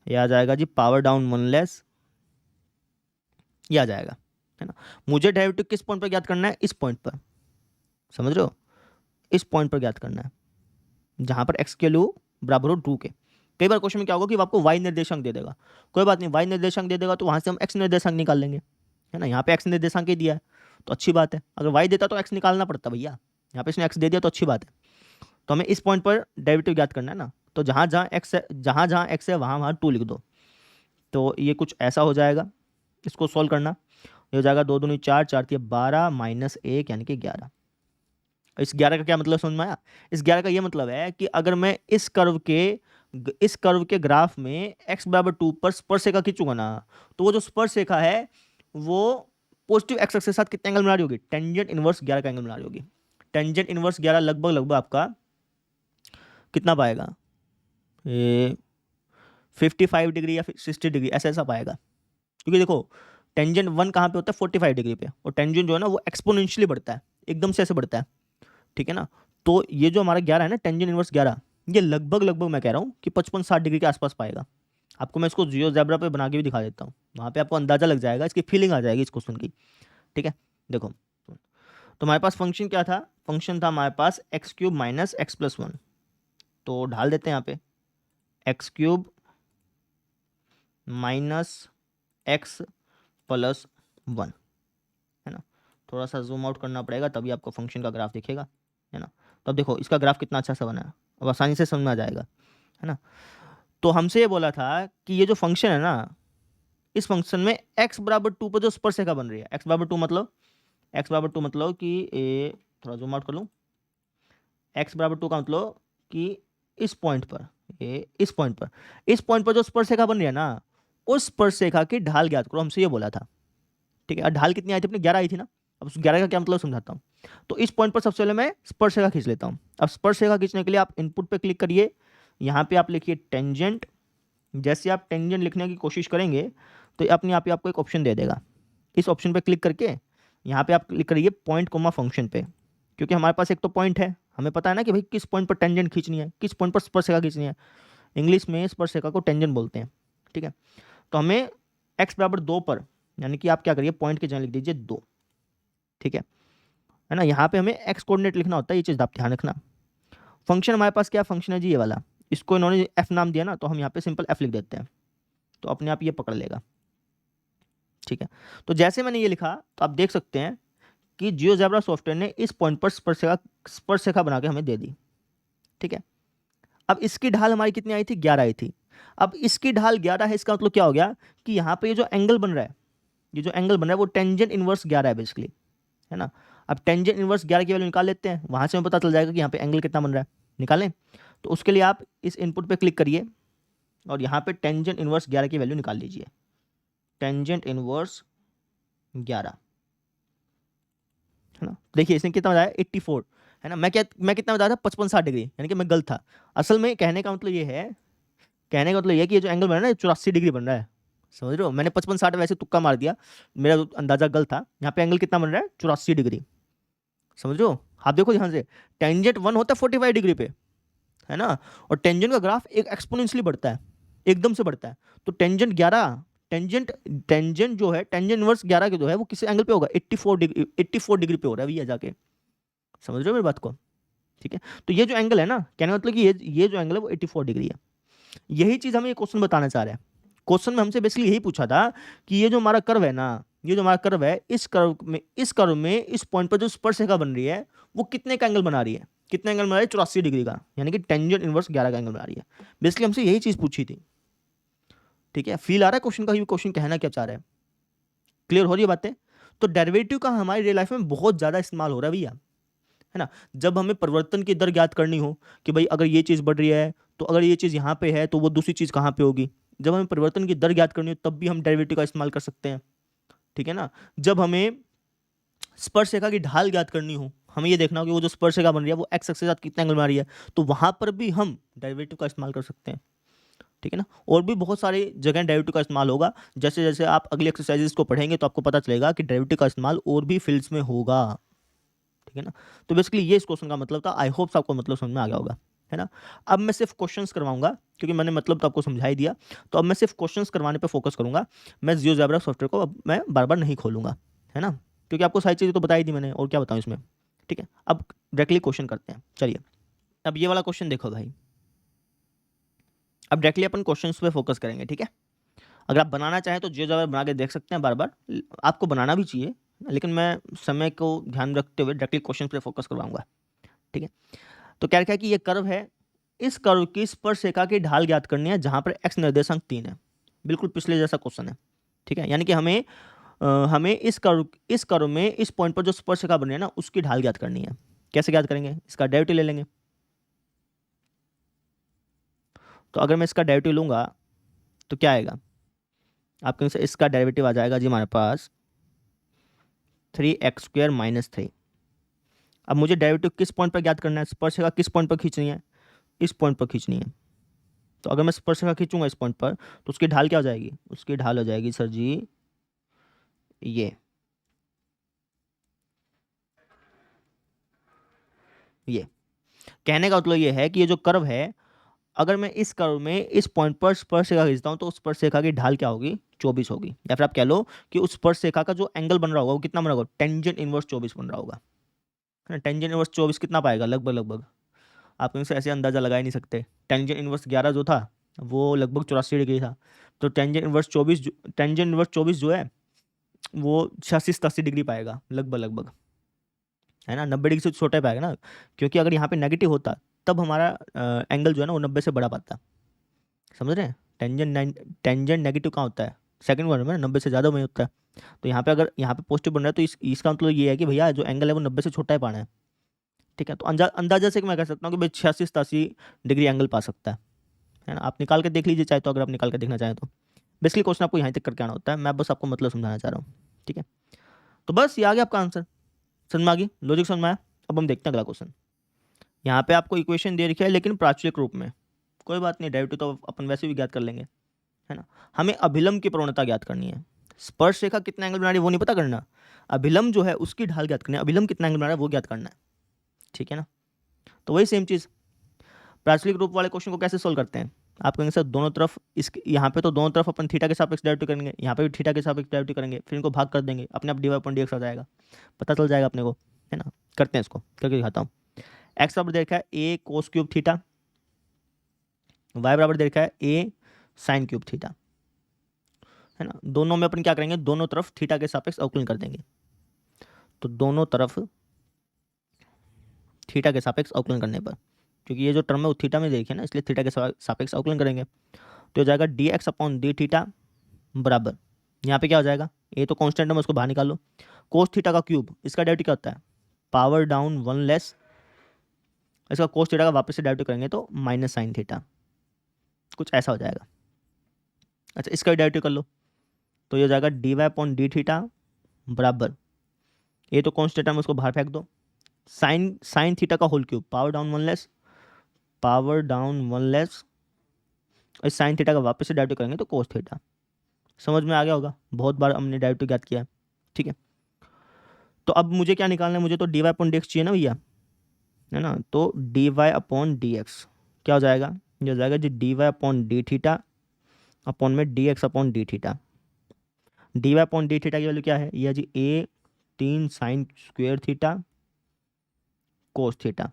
ये आ जाएगा जी पावर डाउन 1 ये आ जाएगा, है ना। मुझे डेरिवेटिव किस पॉइंट पर ज्ञात करना है, इस पॉइंट पर, समझ रहे हो, इस पॉइंट पर ज्ञात करना है जहां पर एक्स के वैल्यू बराबर हो 2 के। कई बार क्वेश्चन में क्या होगा कि वो आपको वाई निर्देशांक दे देगा, कोई बात नहीं, वाई निर्देशांक दे देगा तो वहां से हम एक्स निर्देशांक निकाल लेंगे, है ना। यहाँ पे एक्स निर्देशांक ही दिया है तो अच्छी बात है, अगर वाई देता तो एक्स निकालना पड़ता भैया, यहाँ पे इसने एक्स दे दिया तो अच्छी बात है। तो हमें इस पॉइंट पर डेरिवेटिव ज्ञात करना है ना, तो जहाँ जहाँ एक्स है, जहाँ जहाँ एक्स है वहाँ वहाँ 2 लिख दो। तो ये कुछ ऐसा हो जाएगा, इसको सॉल्व करना, ये हो जाएगा 2 दूनी 4, 4 तिया 12 -1 यानी कि 11। इस 11 का क्या मतलब समझ में आया, इस 11 का ये मतलब है कि अगर मैं इस कर्व के ग्राफ में x बराबर 2 पर स्पर्शरेखा खींचूंगा ना, तो वो जो स्पर्शरेखा है वो पॉजिटिव एक्स एक्सिस के साथ कितने एंगल बना रही होगी, टेंजेंट इनवर्स 11 का एंगल बना रही होगी। टेंजेंट इनवर्स 11 लगभग लगभग आपका कितना पाएगा, ये 55 डिग्री या फिर 60 डिग्री ऐसा ऐसा पाएगा। क्योंकि देखो टेंजेंट 1 कहाँ पे होता है, 45 डिग्री पे, और टेंजेंट जो है ना वो एक्सपोनेंशियली बढ़ता है, एकदम से ऐसे बढ़ता है, ठीक है ना। तो ये जो हमारा 11 है ना, टेंजेंट इनवर्स 11, ये लगभग लगभग मैं कह रहा हूँ कि 55-60 डिग्री के आसपास पाएगा। आपको मैं इसको जियोजेब्रा पे बना के भी दिखा देता हूँ, वहाँ पे आपको अंदाजा लग जाएगा, इसकी फीलिंग आ जाएगी इस क्वेश्चन की, ठीक है। देखो तो हमारे पास फंक्शन क्या था, फंक्शन था हमारे पास x³ - x+1, तो ढाल देते हैं यहाँ पे x³ - x+1, है ना। थोड़ा सा जूम आउट करना पड़ेगा तभी आपको फंक्शन का ग्राफ दिखेगा, है ना। तो अब देखो इसका ग्राफ कितना अच्छा सा बना है, अब आसानी से समझ में आ जाएगा, है ना। तो हमसे ये बोला था कि ये जो फंक्शन है ना, इस फंक्शन में x बराबर 2 पर जो स्पर्शरेखा बन रही है, x बराबर 2 मतलब कि थोड़ा जूम आउट कर लूँ, x बराबर 2 का मतलब कि इस पॉइंट पर, इस पॉइंट पर जो स्पर्शरेखा बन रही है ना, उस स्पर्शरेखा की ढाल ज्ञात करो, हमसे ये बोला था, ठीक है। और ढाल कितनी आई थी अपनी, 11 आई थी ना। अब उस 11 का क्या मतलब समझाता हूँ। तो इस पॉइंट पर सबसे पहले मैं स्पर्शरेखा खींच लेता हूँ। अब स्पर्शरेखा खींचने के लिए आप इनपुट पे क्लिक करिए, यहाँ पे आप लिखिए टेंजेंट। जैसे आप टेंजेंट लिखने की कोशिश करेंगे तो अपने आप ही आपको एक ऑप्शन दे देगा, इस ऑप्शन पे क्लिक करके यहाँ पे आप क्लिक करिए पॉइंट कोमा फंक्शन पे, क्योंकि हमारे पास एक तो पॉइंट है, हमें पता है ना कि भाई किस पॉइंट पर टेंजेंट खींचनी है, किस पॉइंट पर स्पर्शरेखा खींचनी है। इंग्लिश में स्पर्शरेखा को टेंजेंट बोलते हैं, ठीक है। तो हमें x बराबर 2 पर, यानी कि आप क्या करिए पॉइंट की जगह लिख दीजिए 2, ठीक है। है ना। यहाँ पे हमें एक्स कोऑर्डिनेट लिखना होता है, ये चीज़ आप ध्यान रखना। फंक्शन हमारे पास क्या फंक्शन है जी, ये वाला, इसको इन्होंने एफ नाम दिया ना, तो हम यहाँ पे सिंपल एफ लिख देते हैं, तो अपने आप ये पकड़ लेगा। ठीक है, तो जैसे मैंने ये लिखा तो आप देख सकते हैं कि जियोजेब्रा सॉफ्टवेयर ने इस पॉइंट पर स्पर्शरेखा बना के हमें दे दी। ठीक है, अब इसकी ढाल हमारी कितनी आई थी, 11 आई थी। अब इसकी ढाल 11 है, इसका मतलब क्या हो गया कि यहाँ पे ये जो एंगल बन रहा है, ये जो एंगल बन रहा है वो टेंजेंट इनवर्स 11 है बेसिकली, है ना। अब टेंजेंट इनवर्स 11 की वैल्यू निकाल लेते हैं, वहाँ से हमें पता चल जाएगा कि यहाँ पे एंगल कितना बन रहा है, निकालें। तो उसके लिए आप इस इनपुट पे क्लिक करिए और यहाँ पे टेंजेंट इनवर्स 11 की वैल्यू निकाल लीजिए। टेंजेंट इनवर्स 11, है ना। देखिए इसने कितना बताया, 84, है ना। मैं कितना बताया था, 55-60 डिग्री, यानी कि मैं गलत था। असल में कहने का मतलब ये है, कि ये जो एंगल बन रहा है ना 84 डिग्री बन रहा है, समझ रहे हो। मैंने 55-60 वैसे तुक्का मार दिया, मेरा अंदाजा गलत था। यहाँ पे एंगल कितना बन रहा है, 84 डिग्री, समझ रहे हो। आप देखो ध्यान से, टेंजेंट 1 होता है 45 डिग्री पे, है ना, और टेंजेंट का ग्राफ एक एक्सपोनेंशियली बढ़ता है, एकदम से बढ़ता है। तो टेंजेंट 11, टेंजेंट जो है, टेंजेंट इनवर्स 11 के जो है वो किस एंगल पे होगा, 84 डिग्री, 84 डिग्री पे हो रहा है भैया जाके, समझ रहे हो मेरी बात को। ठीक है, तो ये जो एंगल है ना, कहने का मतलब कि ये जो एंगल है वो 84 डिग्री है। यही चीज हमें ये क्वेश्चन बताना चाह रहा है। क्वेश्चन में हमसे बेसिकली यही पूछा था कि ये जो हमारा कर्व है ना, ये जो हमारा कर्व है, इस कर्व में इस पॉइंट पर जो स्पर्शरेखा बन रही है वो कितने का एंगल बना रही है, कितने एंगल बना रही है, 84 डिग्री का, यानी कि टेंजेंट इनवर्स 11 का एंगल बना रही है। बेसिकली हमसे यही चीज पूछी थी। ठीक है, फील आ रहा है क्वेश्चन का, क्वेश्चन कहना क्या चाह रहा है, क्लियर हो रही है बातें। तो डेरिवेटिव का हमारी रियल लाइफ में बहुत ज्यादा इस्तेमाल हो रहा है भैया, है ना। जब हमें परिवर्तन की दर ज्ञात करनी हो कि भाई अगर ये चीज बढ़ रही है तो अगर ये चीज यहाँ पे है तो वो दूसरी चीज कहाँ पे होगी, जब हमें परिवर्तन की दर ज्ञात करनी हो तब भी हम डेरिवेटिव का इस्तेमाल कर सकते हैं। ठीक है ना, जब हमें स्पर्शरेखा की ढाल ज्ञात करनी हो, हमें ये देखना हो कि वो जो स्पर्शरेखा बन रही है वो एक्स एक्सिस के साथ कितना एंगल बना रही है, तो वहां पर भी हम डेरिवेटिव का इस्तेमाल कर सकते हैं। ठीक है ना, और भी बहुत सारी जगह डेरिवेटिव का इस्तेमाल होगा। जैसे जैसे आप अगली एक्सरसाइजेस को पढ़ेंगे तो आपको पता चलेगा कि डेरिवेटिव का इस्तेमाल और भी फील्ड्स में होगा। ठीक है ना, तो बेसिकली ये इस क्वेश्चन का मतलब था। आई होप आपको मतलब समझ में आ गया होगा, है ना। अब मैं सिर्फ क्वेश्चंस करवाऊंगा क्योंकि मैंने मतलब तो आपको समझा ही दिया, तो अब मैं सिर्फ क्वेश्चंस करवाने पे फोकस करूंगा। मैं जियोजेब्रा सॉफ्टवेयर को अब मैं बार बार नहीं खोलूंगा, है ना, क्योंकि आपको सारी चीज़ें तो बताई थी मैंने, और क्या बताऊँ इसमें। ठीक है, अब डायरेक्टली क्वेश्चन करते हैं, चलिए। अब ये वाला क्वेश्चन देखो भाई, अब डायरेक्टली अपन क्वेश्चंस पे फोकस करेंगे। ठीक है, अगर आप बनाना चाहें तो जियोजेब्रा बना के देख सकते हैं बार बार, आपको बनाना भी चाहिए, लेकिन मैं समय को ध्यान रखते हुए डायरेक्टली क्वेश्चन पे फोकस करवाऊंगा। ठीक है, तो क्या है कि ये कर्व है, इस कर्व की स्पर्शरेखा की ढाल ज्ञात करनी है जहां पर एक्स निर्देशांक 3 है, बिल्कुल पिछले जैसा क्वेश्चन है। ठीक है, यानी कि हमें इस कर्व में इस पॉइंट पर जो स्पर्शरेखा बन रही है ना उसकी ढाल ज्ञात करनी है। कैसे ज्ञात करेंगे, इसका डेरिवेटिव ले लेंगे। तो अगर मैं इसका डेरिवेटिव लूंगा तो क्या आएगा, आपके से इसका डेरिवेटिव आ जाएगा जी हमारे पास 3x² - 3। अब मुझे डेरिवेटिव किस पॉइंट पर ज्ञात करना है, स्पर्शरेखा किस पॉइंट पर खींचनी है, इस पॉइंट पर खींचनी है। तो अगर मैं स्पर्शरेखा खींचूंगा इस पॉइंट पर तो उसकी ढाल क्या हो जाएगी, उसकी ढाल हो जाएगी सर जी ये कहने का मतलब ये है कि ये जो कर्व है, अगर मैं इस कर्व में इस पॉइंट पर स्पर्शरेखा खींचता हूँ तो उस स्पर्शरेखा की ढाल क्या होगी, 24 होगी। या फिर आप कह लो कि उस स्पर्शरेखा का जो एंगल बन रहा होगा वो कितना बन रहा होगा, टेंजेंट इनवर्स 24 बन रहा होगा, है ना। टेंजेंट इनवर्स 24 कितना पाएगा, लगभग लगभग आप इनसे ऐसे अंदाजा लगा ही नहीं सकते। टेंजेंट इनवर्स 11 जो था वो लगभग 84 डिग्री था, तो टेंजेंट इनवर्स 24 जो है वो 86-87 डिग्री पाएगा लगभग लगभग, है ना। 90 डिग्री से छोटा ही पाएगा ना, क्योंकि अगर यहाँ पे नेगेटिव होता तब हमारा एंगल जो है ना वो 90 से बड़ा पाता, समझ रहे हैं। टेंजेंट नेगेटिव कहाँ होता है, सेकंड क्वाड्रेंट में, 90 से ज़्यादा में होता है। तो यहाँ पे अगर यहाँ पे पॉजिटिव बन रहा है तो इसका मतलब ये है कि भैया जो एंगल है वो 90 से छोटा ही पाना है। ठीक है, तो अंदाजा से मैं कह सकता हूँ कि भाई 86-87 डिग्री एंगल पा सकता है ना। आप निकाल के देख लीजिए चाहे तो, अगर आप निकाल के देखना चाहें तो। बेसिकली क्वेश्चन आपको यहाँ तक करके आना होता है, मैं बस आपको मतलब समझाना चाह रहा हूँ। ठीक है, तो बस ये आ गया आपका आंसर, समझ में आ गई, लॉजिक समझ में आया। अब हम देखते हैं अगला क्वेश्चन। यहाँ पे आपको इक्वेशन दे रखी है लेकिन प्राचलिक रूप में, कोई बात नहीं, डेरिवेटिव तो अपन वैसे भी ज्ञात कर लेंगे, है ना। हमें अभिलंब की प्रवणता ज्ञात करनी है, स्पर्श रेखा कितना एंगल बना रही है वो नहीं पता करना, अभिलंब जो है उसकी ढाल ज्ञात करनी है, अभिलंब कितना एंगल बना रहा है वो ज्ञात करना है। ठीक है ना, तो वही सेम चीज़ प्राचलिक रूप वाले क्वेश्चन को कैसे सोल्व करते हैं। आप कहेंगे सर दोनों तरफ, इस यहाँ पे तो दोनों तरफ अपन थीटा के सापेक्ष डेरिवेटिव करेंगे, यहाँ पे भी थीटा के सापेक्ष डेरिवेटिव करेंगे, फिर इनको भाग कर देंगे, अपने आप dy/dx आ जाएगा, पता चल जाएगा अपने को, है ना। करते हैं इसको, करके दिखाता हूँ। एक्स बराबर दे रखा है ए कोस क्यूब थीटा, वाई बराबर दे रखा है ए साइन क्यूब थीटा, है ना। दोनों में अपन क्या करेंगे, दोनों तरफ थीटा के सापेक्ष अवकलन कर देंगे। तो दोनों तरफ थीटा के सापेक्ष अवकलन करने पर, क्योंकि ये जो टर्म है वो थीटा में देखिए ना, इसलिए थीटा के सापेक्ष अवकलन करेंगे। तो हो जाएगा D x upon D theta बराबर, यहाँ पे क्या हो जाएगा, ये तो कांस्टेंट है, उसको बाहर निकालो। कोस थीटा का क्यूब, इसका डेरिवेटिव क्या होता है, पावर डाउन 1 लेस, इसका कोस थीटा का वापस से डेरिवेटिव करेंगे तो माइनस साइन थीटा, कुछ ऐसा हो जाएगा। अच्छा, इसका भी डेरिवेटिव कर लो, तो ये हो जाएगा d Y upon D theta बराबर, ये तो कांस्टेंट है, उसको बाहर फेंक दो, साइन थीटा का whole cube, power down 1 less, power down 1 less, इस साइन थीटा का वापस से डेरिवेटिव करेंगे तो कोस थीटा। समझ में आ गया होगा, बहुत बार हमने डेरिवेटिव ज्ञात किया है, ठीक है। तो अब मुझे क्या निकालना है, मुझे तो D Y upon D X चाहिए ना भैया, है ना। तो D Y upon D x क्या हो जाएगा, ये हो जाएगा जी D Y upon D theta upon में D x upon D theta. D Y upon D theta की वैल्यू क्या है, ये जी A 3 sine square theta cos theta,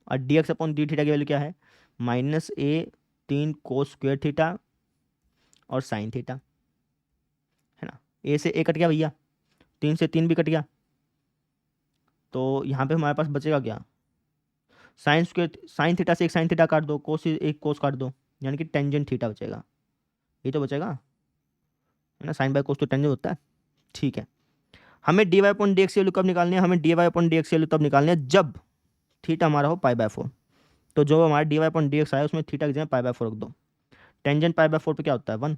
और D x upon D theta की वैल्यू क्या है, minus A 3 cos square theta और साइन थीटा, है ना। ए से ए कट गया भैया, 3 से 3 भी कट गया, तो यहाँ पे हमारे पास बचेगा क्या, साइन स्क्वेयर, साइन थीटा से एक साइन थीटा काट दो, कोस से एक कोस काट दो, यानी कि टेंजेंट थीटा बचेगा, ये तो बचेगा, है ना। साइन बाय कोस तो टेंजेंट होता है, ठीक है। हमें d Y upon D x की वैल्यू कब निकालनी है, हमें d Y upon D x की वैल्यू तब निकालनी है जब थीटा हमारा हो पाई बाय 4। तो जो हमारा d Y upon D x आया उसमें थीटा की जगह पाई बाय 4 रख दो, टेंजेंट पाई बाय 4 पे क्या होता है 1,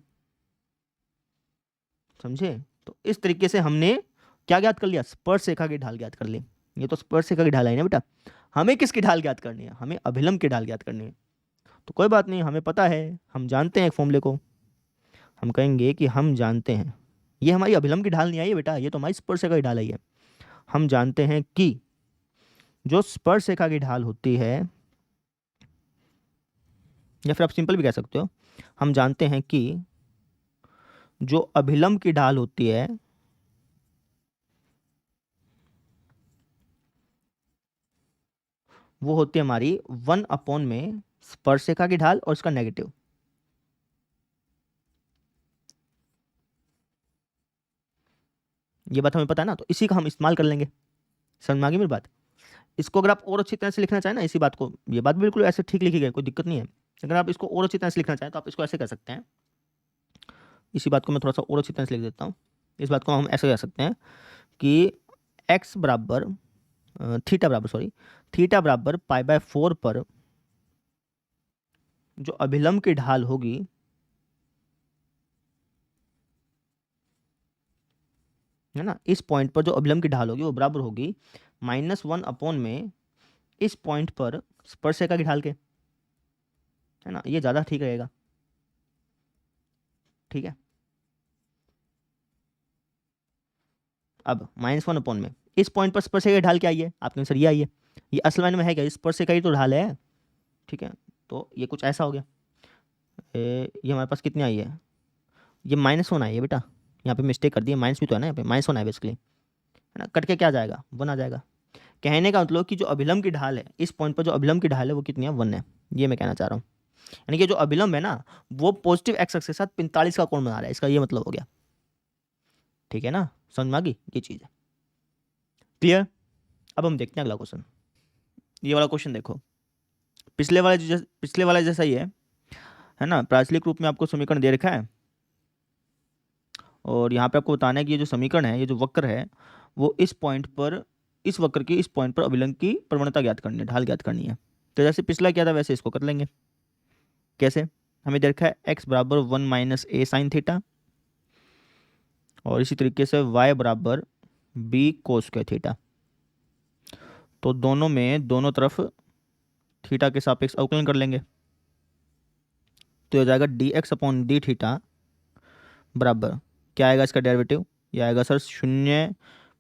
समझे। तो इस तरीके से हमने क्या ज्ञात कर लिया, स्पर्श रेखा की ढाल ज्ञात कर ली। ये तो स्पर्श रेखा की ढाल है ना बेटा, हमें किसकी ढाल ज्ञात करनी है, हमें अभिलंब की ढाल ज्ञात करनी है। तो कोई बात नहीं, हमें पता है, हम जानते हैं एक फॉर्मूले को, हम कहेंगे कि हम जानते हैं, ये हमारी अभिलंब की ढाल नहीं आई है बेटा, ये तो हमारी स्पर्श रेखा की ढाल आई है। हम जानते हैं कि जो स्पर्श रेखा की ढाल होती है, या फिर आप सिंपल भी कह सकते हो, हम जानते हैं कि जो अभिलंब की ढाल होती है वो होती है हमारी 1 अपॉन में स्पर्श रेखा की ढाल और इसका नेगेटिव। ये बात हमें पता है ना, तो इसी का हम इस्तेमाल कर लेंगे। समझ में आ गई मेरी बात। इसको अगर आप और अच्छी तरह से लिखना चाहें ना, इसी बात को, ये बात बिल्कुल ऐसे ठीक लिखी गई, कोई दिक्कत नहीं है। अगर आप इसको और अच्छी तरह से लिखना चाहें तो आप इसको ऐसे कर सकते हैं, इसी बात को मैं थोड़ा सा और अच्छी तरह से लिख देता हूँ। इस बात को हम ऐसे कह सकते हैं कि एक्स बराबर थीटा बराबर, सॉरी, थीटा बराबर पाई बाय 4 पर जो अभिलंब की ढाल होगी है ना, इस पॉइंट पर जो अभिलंब की ढाल होगी वो बराबर होगी -1 अपॉन में इस पॉइंट पर स्पर्श रेखा की ढाल के, है ना। ये ज़्यादा ठीक रहेगा, ठीक है। अब -1 अपॉन में इस पॉइंट पर स्पर्श रेखा की ढाल क्या आई है, आपके आंसर ये आई है। ये असल मायने में है क्या, स्पर्श रेखा की तो ढाल है, ठीक है। तो ये कुछ ऐसा हो गया, ये हमारे पास कितनी आई है, ये -1 आई है बेटा, यहाँ पे मिस्टेक कर दी है, माइनस भी तो है ना, यहाँ पे -1 है बेसिकली, है ना। कट के क्या आ जाएगा, 1 आ जाएगा। कहने का मतलब कि जो अभिलंब की ढाल है, इस पॉइंट पर जो अभिलंब की ढाल है वो कितनी है, 1 है, ये मैं कहना चाह रहा हूँ। यानी कि जो अभिलंब है ना वो पॉजिटिव एक्स एक्सिस के साथ 45 का कोण बना रहा है, इसका ये मतलब हो गया, ठीक है ना। समझ में आ गई ये चीज़ है, क्लियर। अब हम देखते हैं अगला क्वेश्चन। ये वाला क्वेश्चन देखो, पिछले वाला जैसा ही है ना। प्राचलिक रूप में आपको समीकरण दे रखा है, और यहाँ पे आपको बताना है कि ये जो समीकरण है, ये जो वक्र है, वो इस पॉइंट पर, इस वक्र की इस पॉइंट पर अभिलंब की प्रवणता ज्ञात करनी है, ढाल ज्ञात करनी है। तो जैसे पिछला किया था वैसे इसको कर लेंगे। कैसे, हमें दे रखा है एक्स बराबर 1 माइनस ए साइन थीटा, और इसी तरीके से y बराबर बी कोस स्क्वायर थीटा। तो दोनों में दोनों तरफ थीटा के सापेक्ष अवकलन कर लेंगे, तो हो जाएगा D x upon D theta बराबर, क्या आएगा इसका डेरिवेटिव, ये आएगा sir 0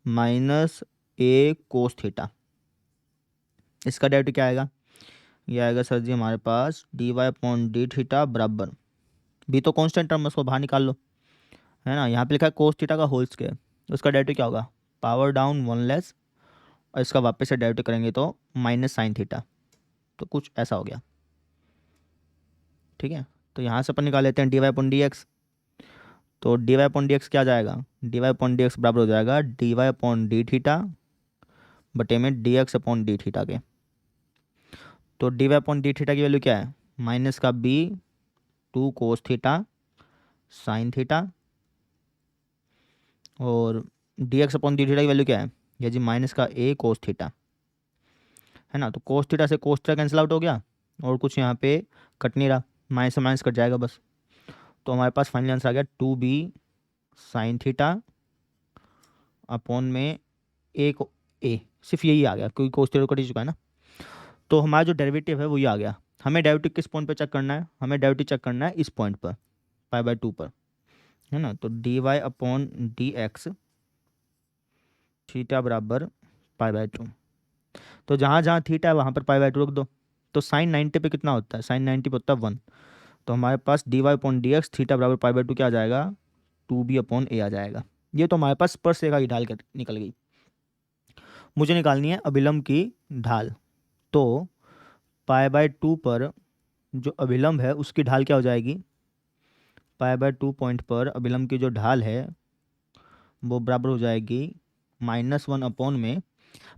minus A cos theta. इसका डेरिवेटिव क्या आएगा, ये आएगा सर जी हमारे पास D Y upon D theta बराबर, बी तो कांस्टेंट टर्म, उसको बाहर निकाल लो, है ना। यहाँ पे लिखा है कोस थीटा का होल स्क्वायर, उसका डेरिवेटिव क्या होगा, पावर डाउन 1 लेस और इसका वापस से डेरिवेटिव करेंगे तो माइनस साइन थीटा, तो कुछ ऐसा हो गया। ठीक है, तो यहाँ से अपन निकाल लेते हैं d Y upon D x. तो D Y upon D x क्या आ जाएगा, d Y upon D x बराबर हो जाएगा d Y upon D theta बटे में D x upon D theta के। तो D Y upon D theta की वैल्यू क्या है, माइनस का b two cos theta sine theta, और D x upon D theta की वैल्यू क्या है, ये जी माइनस का ए कोस थीटा, है ना। तो कोस थीटा से कोस थीटा कैंसिल आउट हो गया, और कुछ यहाँ पे कट नहीं रहा, माइनस से माइनस कट जाएगा बस। तो हमारे पास फाइनल आंसर आ गया to be sine theta upon में ए को ए, सिर्फ यही आ गया क्योंकि कोस थीटा कट ही चुका है ना। तो हमारा जो डेरिवेटिव है वही आ गया। हमें डेरिवेटिव किस पॉइंट पर चेक करना है, हमें डेरिवेटिव चेक करना है इस पॉइंट पर, पाई बाय टू पर, है ना। तो D Y upon D x theta बराबर पाई बाय टू। तो जहाँ जहाँ थीटा है वहाँ पर पाई बाय टू रख दो। तो साइन 90 पे कितना होता है, साइन 90 पे होता है 1। तो हमारे पास D Y upon D x theta बराबर पाई बाय टू क्या आ जाएगा, टू बी अपॉन ए आ जाएगा। ये तो हमारे पास स्पर्शरेखा की ढाल निकल गई। मुझे निकालनी है अभिलंब की ढाल। तो पाई बाय टू पर जो अभिलंब है उसकी ढाल क्या हो जाएगी, पाई बाय टू पॉइंट पर अभिलंब की जो ढाल है वो बराबर हो जाएगी -1 अपॉन में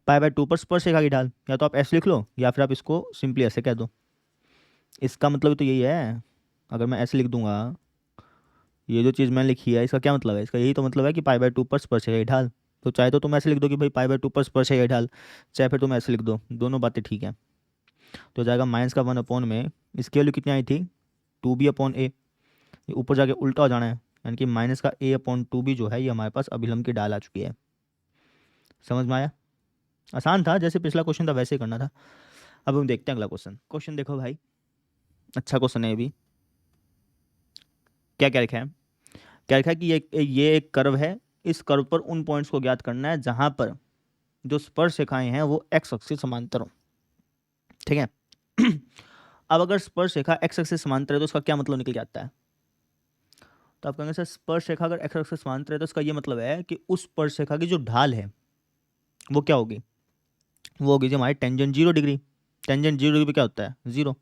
पाई बाय टू पर स्पर्शरेखा की ढाल। या तो आप ऐसे लिख लो या फिर आप इसको सिंपली ऐसे कह दो। इसका मतलब तो यही है, अगर मैं ऐसे लिख दूंगा, ये जो चीज़ मैंने लिखी है इसका क्या मतलब है, इसका यही तो मतलब है कि पाई बाय टू पर स्पर्शरेखा की ढाल। तो चाहे तो तुम ऐसे लिख दो कि भाई पाई बाय टू पर स्पर्शरेखा की ढाल, चाहे फिर तुम ऐसे लिख दो, दोनों बातें ठीक है। तो हो जाएगा -1 अपॉन में, इसकी वैल्यू कितनी आई थी, टू बी अपॉन ए, ऊपर जाके उल्टा हो जाना है, यानी कि माइनस का ए अपॉन टू बी जो है ये हमारे पास अभिलंब की ढाल आ चुकी है। समझ में आया, आसान था, जैसे पिछला क्वेश्चन था वैसे ही करना था। अब हम देखते हैं अगला क्वेश्चन। क्वेश्चन देखो भाई, अच्छा क्वेश्चन है ये भी। क्या क्या लिखा है, क्या लिखा है कि ये एक कर्व है, इस कर्व पर उन पॉइंट्स को ज्ञात करना है जहां पर जो स्पर्श रेखाएं हैं वो एक्स अक्ष से समांतर हो। ठीक है अब अगर स्पर्श रेखा एक्स अक्ष से समांतर है तो उसका क्या मतलब निकल के आता है। तो आप कहेंगे सर स्पर्श रेखा अगर एक्स अक्ष से समांतर है तो उसका ये मतलब है कि उस स्पर्श रेखा की जो ढाल है वो क्या होगी, वो होगी जो हमारी टेंजेंट 0 डिग्री। टेंजेंट 0 डिग्री पे क्या होता है, 0।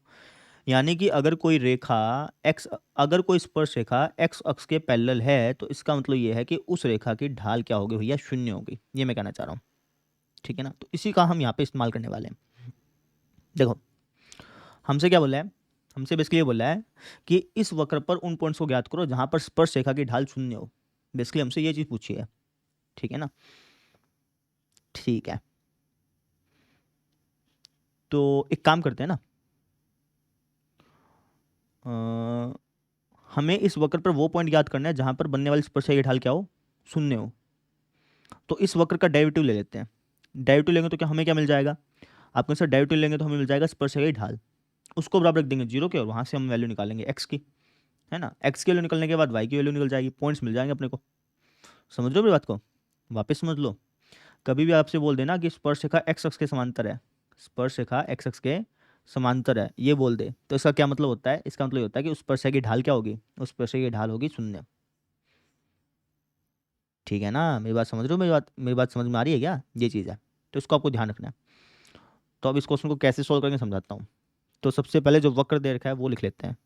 यानी कि अगर कोई रेखा एक्स, अगर कोई स्पर्श रेखा एक्स अक्ष के पैरेलल है तो इसका मतलब ये है कि उस रेखा की ढाल क्या होगी भैया, 0 होगी। ये मैं कहना चाह रहा हूँ, ठीक है ना। तो इसी का हम यहाँ पे इस्तेमाल करने वाले हैं। देखो हमसे क्या बोला है, हमसे बेसिकली ये बोला है कि इस वक्र पर उन पॉइंट्स को ज्ञात करो जहां पर स्पर्श रेखा की ढाल 0 हो। बेसिकली हमसे ये चीज़ पूछी है, ठीक है ना। ठीक है, तो एक काम करते हैं ना, हमें इस वक्र पर वो पॉइंट याद करना है जहां पर बनने वाली स्पर्शरेखा की ढाल क्या हो, 0 हो। तो इस वक्र का डेरिवेटिव ले लेते हैं। डेरिवेटिव लेंगे तो क्या हमें क्या मिल जाएगा, आपके सर डेरिवेटिव लेंगे तो हमें मिल जाएगा स्पर्शरेखा की ढाल, उसको बराबर रख देंगे 0 के, और वहां से हम वैल्यू निकालेंगे एक्स की, है ना। एक्स की वैल्यू निकलने के बाद वाई की वैल्यू निकल जाएगी, पॉइंट्स मिल जाएंगे अपने को। समझ रहे हो मेरी बात को, वापस समझ लो। कभी भी आपसे बोल देना कि स्पर्शरेखा एक्स अक्ष के समांतर है, स्पर्शरेखा एक्स अक्ष के समांतर है, ये बोल दे तो इसका क्या मतलब होता है, इसका मतलब ये होता है कि उस स्पर्शरेखा की ढाल क्या होगी, उस स्पर्शरेखा की ढाल होगी 0। ठीक है ना, मेरी बात समझ रहे हो, मेरी बात समझ में आ रही है क्या, ये चीज़ है। तो इसको आपको ध्यान रखना है। तो अब इस क्वेश्चन को कैसे सोल्व करेंगे समझाता हूँ। तो सबसे पहले जो वक्र दे रखा है वो लिख लेते हैं।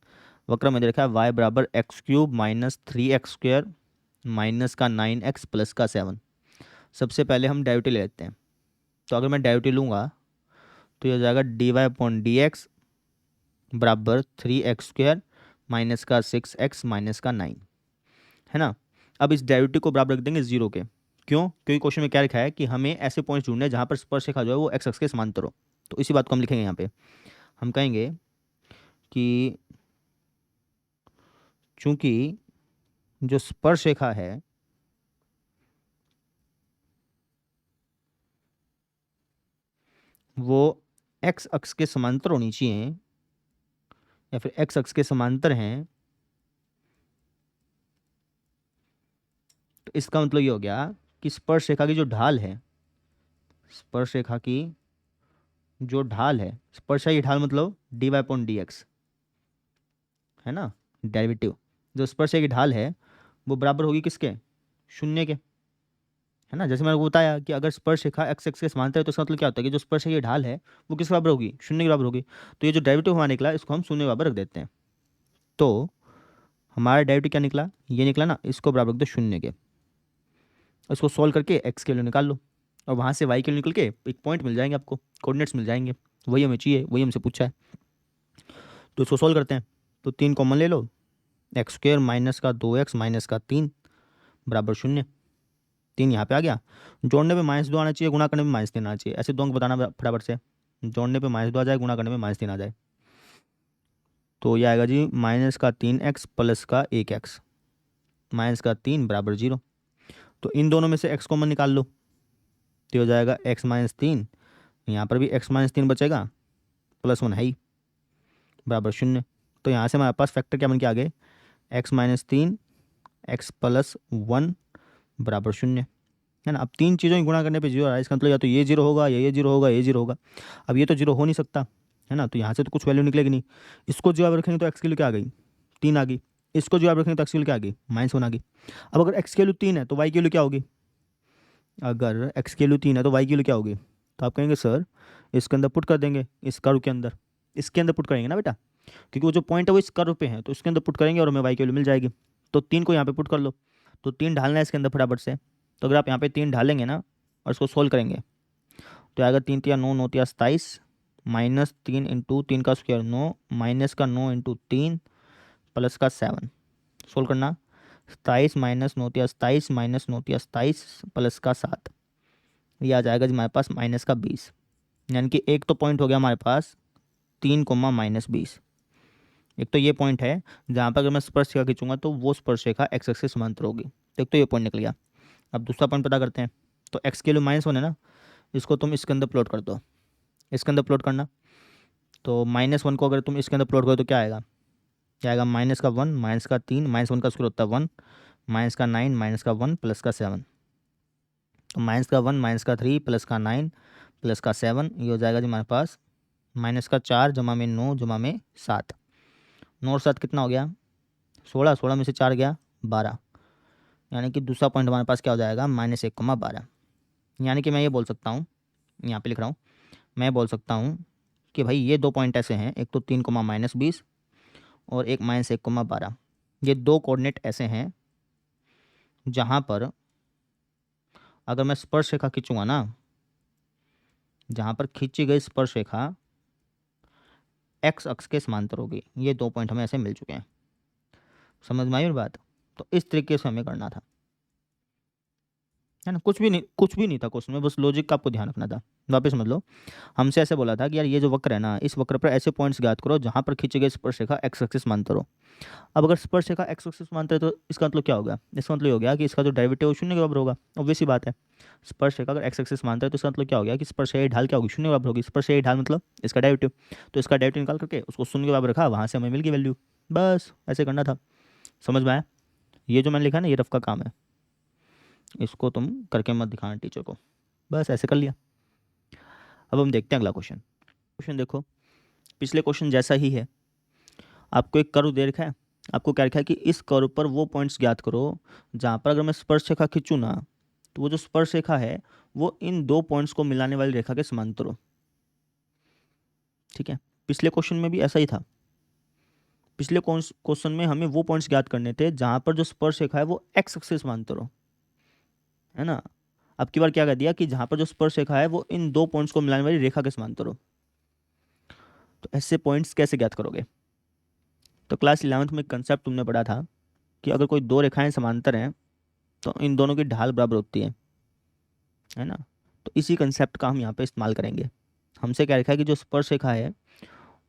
वक्र में दे रखा है वाई बराबर x cube minus 3x² minus का 9x प्लस का 7। सबसे पहले हम डेरिवेटिव ले लेते हैं। तो अगर मैं डेरिवेटिव लूँगा तो ये हो जाएगा d Y upon D x बराबर 3x² माइनस का 6x माइनस का 9, है ना। अब इस डेरिवेटिव को बराबर रख देंगे 0 के। क्यों, क्योंकि क्वेश्चन में क्या लिखा है कि हमें ऐसे पॉइंट्स ढूंढने हैं जहाँ पर स्पर्शरेखा जो है वो एक्स अक्ष के समांतर हो। तो इसी बात को हम लिखेंगे यहाँ पे। हम कहेंगे कि चूंकि जो स्पर्शरेखा है वो एक्स अक्ष के समांतर होनी चाहिए या फिर एक्स अक्ष के समांतर हैं, तो इसका मतलब ये हो गया कि स्पर्शरेखा की जो ढाल है, स्पर्शरेखा की जो ढाल है, स्पर्शरेखा की ढाल मतलब d Y upon D x, है ना, डेरिवेटिव। जो स्पर्शरेखा की ढाल है वो बराबर होगी किसके, 0 के। है ना। जैसे मैंने आपको बताया कि अगर स्पर्श रेखा एक्स एक्स के समांतर है तो इसका मतलब क्या होता है कि जो स्पर्श है ये ढाल है वो किस बराबर होगी, शून्य के बराबर होगी। तो ये जो डेरिवेटिव हमारा निकला इसको हम शून्य के बराबर रख देते हैं। तो हमारा डेरिवेटिव क्या निकला, ये निकला ना, इसको बराबर रख दो शून्य के। इसको सॉल्व करके एक्स के वैल्यू निकाल लो और वहाँ से वाई के वैल्यू निकल के एक पॉइंट मिल जाएंगे, आपको कोऑर्डिनेट्स मिल जाएंगे। वही हमें चाहिए, वही हमसे पूछा है। तो इसको सॉल्व करते हैं। तो 3 कॉमन ले लो, एक्स स्क्वायर माइनस का 2x माइनस का 3 बराबर शून्य। 3 यहाँ पे आ गया, जोड़ने पे -2 आना चाहिए, गुणा करने में -3 आना चाहिए। ऐसे दो अंक बताना फटाफट से, जोड़ने पे -2 आ जाए, गुणा करने में -3 आ जाए। तो ये आएगा जी -3x प्लस का 1x, -3 बराबर 0। तो इन दोनों में से x कॉमन निकाल लो, तो हो जाएगा x -3, यहाँ पर भी x -3 बचेगा, +1 है ही, बराबर 0। तो यहाँ से हमारे पास फैक्टर क्या बन के आ गए, x-3 x + 1 बराबर 0, है ना। अब तीन चीज़ों की गुणा करने पे 0 आ रहा है, इसका मतलब या तो ये 0 होगा, या ये 0 होगा, ये 0 होगा। अब ये तो 0 हो नहीं सकता, है ना, तो यहाँ से तो कुछ वैल्यू निकलेगी नहीं। इसको जो आप रखेंगे तो एक्स की वैल्यू क्या आ गई, 3 आ गई। इसको जो आप रखेंगे तो एक्स की वैल्यू क्या आ गई, -1 आ गई। अब अगर एक्स की वैल्यू 3 है तो वाई की वैल्यू क्या होगी, अगर एक्स की वैल्यू 3 है तो वाई की वैल्यू क्या होगी। तो आप कहेंगे सर इसके अंदर पुट कर देंगे, इस कर्व के अंदर, इसके अंदर पुट करेंगे ना बेटा, क्योंकि वो जो पॉइंट है वो इस कर्व पे है, तो इसके अंदर पुट करेंगे और हमें वाई की वैल्यू मिल जाएगी। तो 3 को यहाँ पे पुट कर लो। तो 3 ढालना है इसके अंदर फटाफट से। तो अगर आप यहाँ पे 3 ढालेंगे ना और इसको सोल्व करेंगे तो आएगा 3 तिया 9, 9 तिया 27, -3 इंटू 3 का स्क्वायर 9, माइनस का 9 इंटू 3 प्लस का 7। सोल्व करना, 27 -9 तिया 27 -9 तिया 27 प्लस का 7, ये आ जाएगा जी हमारे पास -20। यानी कि एक तो पॉइंट हो गया हमारे पास 3 कोमा -20। एक तो ये पॉइंट है जहाँ पर अगर मैं स्पर्श रेखा खींचूंगा तो वो स्पर्श रेखा एक्स एक्सिस से समांतर होगी। तो एक तो ये पॉइंट निकल गया। अब दूसरा पॉइंट पता करते हैं। तो एक्स के लिए -1 है ना, इसको तुम इसके अंदर प्लॉट कर दो, इसके अंदर प्लॉट करना। तो -1 को अगर तुम इसके अंदर प्लॉट करो तो क्या आएगा, क्या आएगा, -1 -3 -1 का स्क्वायर होता है 1, -9 -1 प्लस का 7। तो -1 -3 प्लस का 9 प्लस का 7, ये हो जाएगा जी हमारे पास -4 जमा में 9 जमा में 7। 9 और 7 कितना हो गया, 16, 16 में से 4 गया 12। यानी कि दूसरा पॉइंट हमारे पास क्या हो जाएगा, -1,12। यानी कि मैं ये बोल सकता हूँ, यहाँ पे लिख रहा हूँ, मैं बोल सकता हूँ कि भाई ये दो पॉइंट ऐसे हैं, एक तो 3,-20 और एक -1,12। ये दो कोऑर्डिनेट ऐसे हैं जहाँ पर अगर मैं स्पर्श रेखा खींचूंगा ना, जहाँ पर खींची गई स्पर्श रेखा एक्स अक्ष के समांतर होगी। ये दो पॉइंट हमें ऐसे मिल चुके हैं, समझ में आई मेरी बात। तो इस तरीके से हमें करना था, है ना। कुछ भी नहीं था क्वेश्चन में, बस लॉजिक का आपको ध्यान रखना था। वापस समझ लो, हमसे ऐसे बोला था कि यार ये जो वक्र है ना, इस वक्र पर ऐसे पॉइंट्स ज्ञात करो जहाँ पर खींची गई स्पर्श रेखा एक्स एक्सिस समांतर हो। अब अगर स्पर्श रेखा एक्स एक्सिस समांतर है तो इसका मतलब क्या होगा, इसका मतलब ये हो गया कि इसका जो डेरिवेटिव शून्य के बराबर होगा। ऑब्वियस सी बात है, स्पर्श रेखा अगर एक्स एक्सिस समांतर है तो इसका मतलब क्या हो गया कि स्पर्श रेखा की ढाल क्या होगी, शून्य के बराबर होगी। स्पर्श रेखा की ढाल मतलब इसका डेरिवेटिव, तो इसका डेरिवेटिव निकाल करके उसको शून्य के बराबर रखा, वहाँ से हमें मिल गई वैल्यू। बस ऐसे करना था, समझ में आया। ये जो मैंने लिखा है ना, ये रफ का काम है, इसको तुम करके मत दिखाना टीचर को, बस ऐसे कर लिया। अब हम देखते हैं अगला क्वेश्चन। क्वेश्चन देखो, पिछले क्वेश्चन जैसा ही है। आपको एक कर्व दे रखा है, आपको क्या रखा है कि इस कर्व पर वो पॉइंट्स ज्ञात करो जहाँ पर अगर मैं स्पर्श रेखा खींचूँ ना तो वो जो स्पर्श रेखा है वो इन दो पॉइंट्स को मिलाने वाली रेखा के समांतर हो। ठीक है, पिछले क्वेश्चन में भी ऐसा ही था। पिछले क्वेश्चन में हमें वो पॉइंट्स ज्ञात करने थे जहाँ पर जो स्पर्श रेखा है वो एक्स एक्सिस से समांतर हो, है ना। अब की बार क्या कर दिया कि जहाँ पर जो स्पर्श रेखा है वो इन दो पॉइंट्स को मिलाने वाली रेखा के समांतर हो। तो ऐसे पॉइंट्स कैसे ज्ञात करोगे। तो क्लास 11th में कंसेप्ट तुमने पढ़ा था कि अगर कोई दो रेखाएं समांतर हैं तो इन दोनों की ढाल बराबर होती है ना। तो इसी कंसेप्ट का हम यहाँ पे इस्तेमाल करेंगे। हमसे क्या रेखा है कि जो स्पर्श रेखा है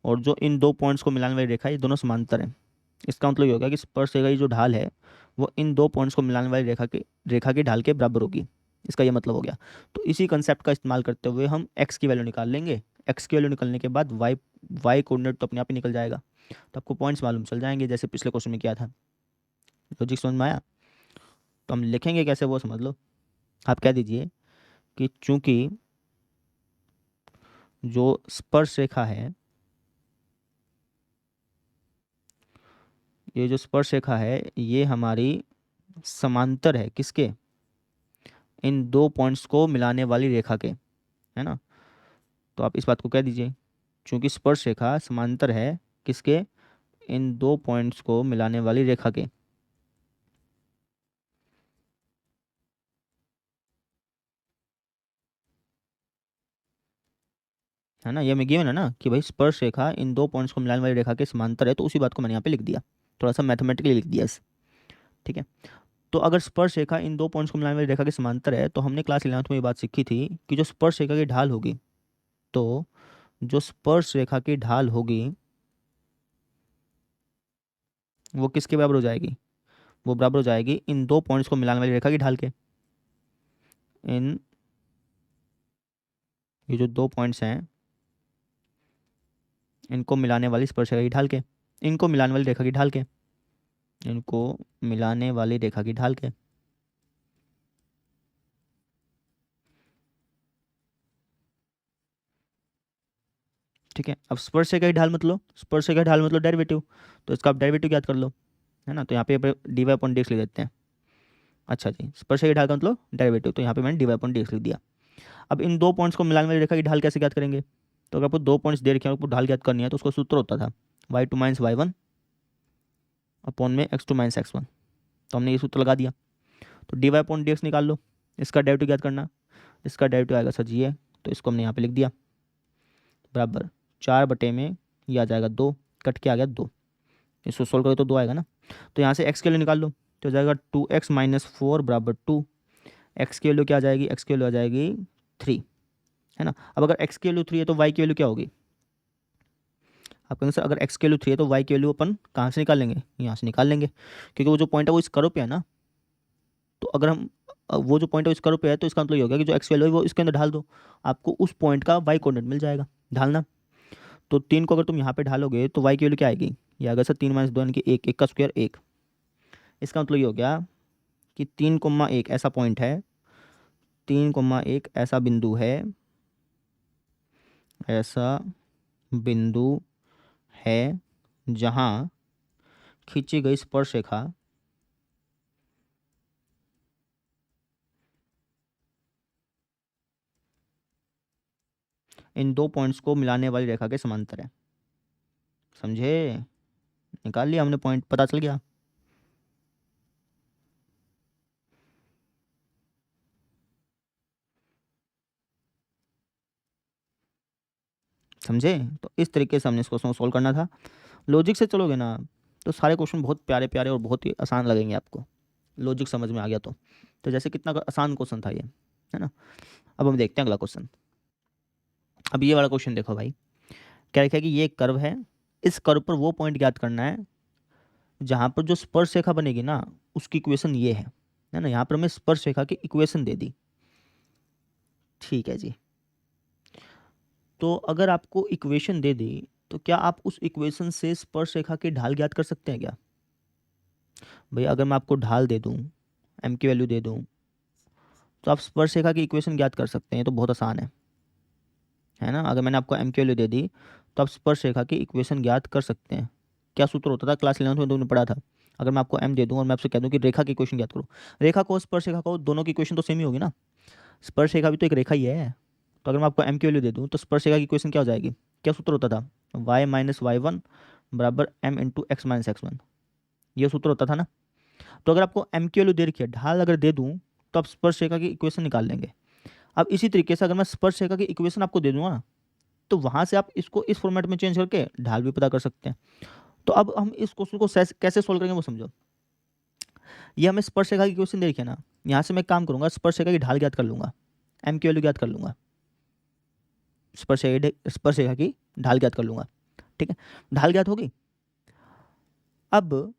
और जो इन दो पॉइंट्स को मिलाने वाली रेखा है ये दोनों समांतर हैं। इसका मतलब ये होगा कि स्पर्श रेखा की जो ढाल है वो इन दो पॉइंट्स को मिलाने वाली रेखा की ढाल के बराबर होगी। इसका ये मतलब हो गया। तो इसी कंसेप्ट का इस्तेमाल करते हुए हम एक्स की वैल्यू निकाल लेंगे। एक्स की वैल्यू निकलने के बाद वाई कोऑर्डिनेट तो अपने आप ही निकल जाएगा, तो आपको पॉइंट्स मालूम चल जाएंगे जैसे पिछले क्वेश्चन में किया था। लॉजिक समझ में आया। तो हम लिखेंगे कैसे वो समझ लो। आप कह दीजिए कि चूंकि जो स्पर्श रेखा है, ये जो स्पर्श रेखा है ये हमारी समांतर है किसके, इन दो पॉइंट्स को मिलाने वाली रेखा के, है ना। तो आप इस बात को कह दीजिए, चूंकि स्पर्श रेखा समांतर है किसके, इन दो पॉइंट्स को मिलाने वाली रेखा के। है ना, ये मैं गिवन है ना कि भाई स्पर्श रेखा इन दो पॉइंट्स को मिलाने वाली रेखा के समांतर है, तो उसी बात को मैंने यहाँ पे लिख दिया, थोड़ा सा मैथमेटिकली लिख दिया इस। ठीक है, तो अगर स्पर्श रेखा इन दो पॉइंट्स को मिलाने वाली रेखा के समांतर है, तो हमने क्लास 11th में ये बात सीखी थी कि जो स्पर्श रेखा की ढाल होगी, तो जो स्पर्श रेखा की ढाल होगी वो किसके बराबर हो जाएगी, वो बराबर हो जाएगी इन दो पॉइंट्स को मिलाने वाली रेखा की ढाल के। इन ये जो दो पॉइंट्स हैं इनको मिलाने वाली स्पर्श रेखा की ढाल के, इनको मिलाने वाली रेखा की ढाल के, इनको मिलाने वाली रेखा की ढाल के। ठीक है, अब स्पर्श रेखा की ढाल मतलब, स्पर्श रेखा की ढाल मतलब डेरिवेटिव, तो इसका आप डेरिवेटिव याद कर लो, है ना। तो यहाँ पे d Y upon D x लिख देते हैं। अच्छा जी, स्पर्श रेखा की ढाल का मतलब डेरिवेटिव, तो यहाँ पे मैंने d Y upon D x लिख दिया। अब इन दो पॉइंट्स को मिलाने वाली रेखा की ढाल कैसे याद करेंगे, तो अगर आपको दो पॉइंट्स दे रखे हैं, आपको ढाल याद करनी है, तो उसका सूत्र होता था y2 माइनस y1 अपॉन में x2 माइनस x1। तो हमने ये सूत्र लगा दिया। तो D Y upon D x निकाल लो, इसका डेरिवेटिव याद करना, इसका डेरिवेटिव आएगा सर जी है, तो इसको हमने यहाँ पे लिख दिया बराबर 4 में ये आ जाएगा 2, कट के आ गया 2, इसको सोल्व करो तो 2 आएगा ना। तो यहाँ से x के लिए निकाल लो, तो हो जाएगा 2x माइनस 4 बराबर 2। x की वैल्यू क्या आ जाएगी, x की वैल्यू आ जाएगी 3, है ना। अब अगर x की वैल्यू 3 है तो y की वैल्यू क्या होगी, आप कहेंगे सर अगर x की वैल्यू 3 है तो y की वैल्यू अपन कहाँ से निकाल लेंगे, यहाँ से निकाल लेंगे, क्योंकि वो जो पॉइंट है वो इस कर्व पे है ना। तो अगर हम वो जो पॉइंट है इस कर्व पे है, तो इसका मतलब ये हो गया कि जो x वैल्यू है वो इसके अंदर ढाल दो, आपको उस पॉइंट का y कोऑर्डिनेट मिल जाएगा ढालना। तो 3 को अगर तुम यहाँ पे ढालोगे तो y की वैल्यू क्या आएगी, ये आएगा सर 3 माइनस 2 यानी कि 1, 1 का स्क्वायर 1। इसका मतलब ये हो गया कि 3,1 ऐसा पॉइंट है, 3,1 ऐसा बिंदु है, ऐसा बिंदु है जहाँ खींची गई स्पर्श रेखा इन दो पॉइंट्स को मिलाने वाली रेखा के समांतर है। समझे, निकाल लिया हमने पॉइंट, पता चल गया। समझे, तो इस तरीके से हमने इस क्वेश्चन को सोल्व करना था। लॉजिक से चलोगे ना तो सारे क्वेश्चन बहुत प्यारे प्यारे और बहुत ही आसान लगेंगे आपको, लॉजिक समझ में आ गया तो जैसे कितना आसान क्वेश्चन था ये, है ना। अब हम देखते हैं अगला क्वेश्चन। अब ये वाला क्वेश्चन देखो भाई, क्या लिखा है कि ये एक कर्व है, इस कर्व पर वो पॉइंट ज्ञात करना है जहाँ पर जो स्पर्श रेखा बनेगी ना उसकी इक्वेशन ये है ना। यहाँ पर हमें स्पर्श रेखा की इक्वेशन दे दी, ठीक है जी। तो अगर आपको इक्वेशन दे दी तो क्या आप उस इक्वेशन से स्पर्श रेखा की ढाल ज्ञात कर सकते हैं क्या। भाई अगर मैं आपको ढाल दे दूं, एम की वैल्यू दे दूं, तो आप स्पर्श रेखा की इक्वेशन ज्ञात कर सकते हैं, तो बहुत आसान है ना। अगर मैंने आपको एम की वैल्यू दे दी तो आप स्पर्श रेखा की इक्वेशन ज्ञात कर सकते हैं। क्या सूत्र होता था, क्लास 11th में तुमने पढ़ा था। अगर मैं आपको एम दे दूं और मैं आपसे कह दूं कि रेखा की इक्वेशन ज्ञात करो, रेखा को स्पर्श रेखा को दोनों की इक्वेशन तो सेम ही होगी ना, स्पर्श रेखा भी तो एक रेखा ही है। तो अगर मैं आपको एम की वैल्यू दे दूं तो स्पर्श रेखा की इक्वेशन क्या हो जाएगी, क्या सूत्र होता था, y माइनस y1 बराबर m into x minus x1, ये सूत्र होता था ना। तो अगर आपको एम की वैल्यू दे रखी है, ढाल अगर दे दूं तो आप स्पर्श रेखा की इक्वेशन निकाल लेंगे। अब इसी तरीके से अगर मैं स्पर्श रेखा की इक्वेशन आपको दे दूंगा ना, तो वहां से आप इसको इस फॉर्मेट में चेंज करके ढाल भी पता कर सकते हैं। तो अब हम इस क्वेश्चन को कैसे सोल्व करेंगे वो समझो। ये हमें स्पर्श रेखा की इक्वेशन दे रखी है ना, यहाँ से मैं काम करूंगा, स्पर्श रेखा की ढाल ज्ञात कर लूंगा, एम की वैल्यू ज्ञात कर लूंगा, स्पर्श रेखा की ढाल ज्ञात कर लूंगा। ठीक है, ढाल ज्ञात होगी। अब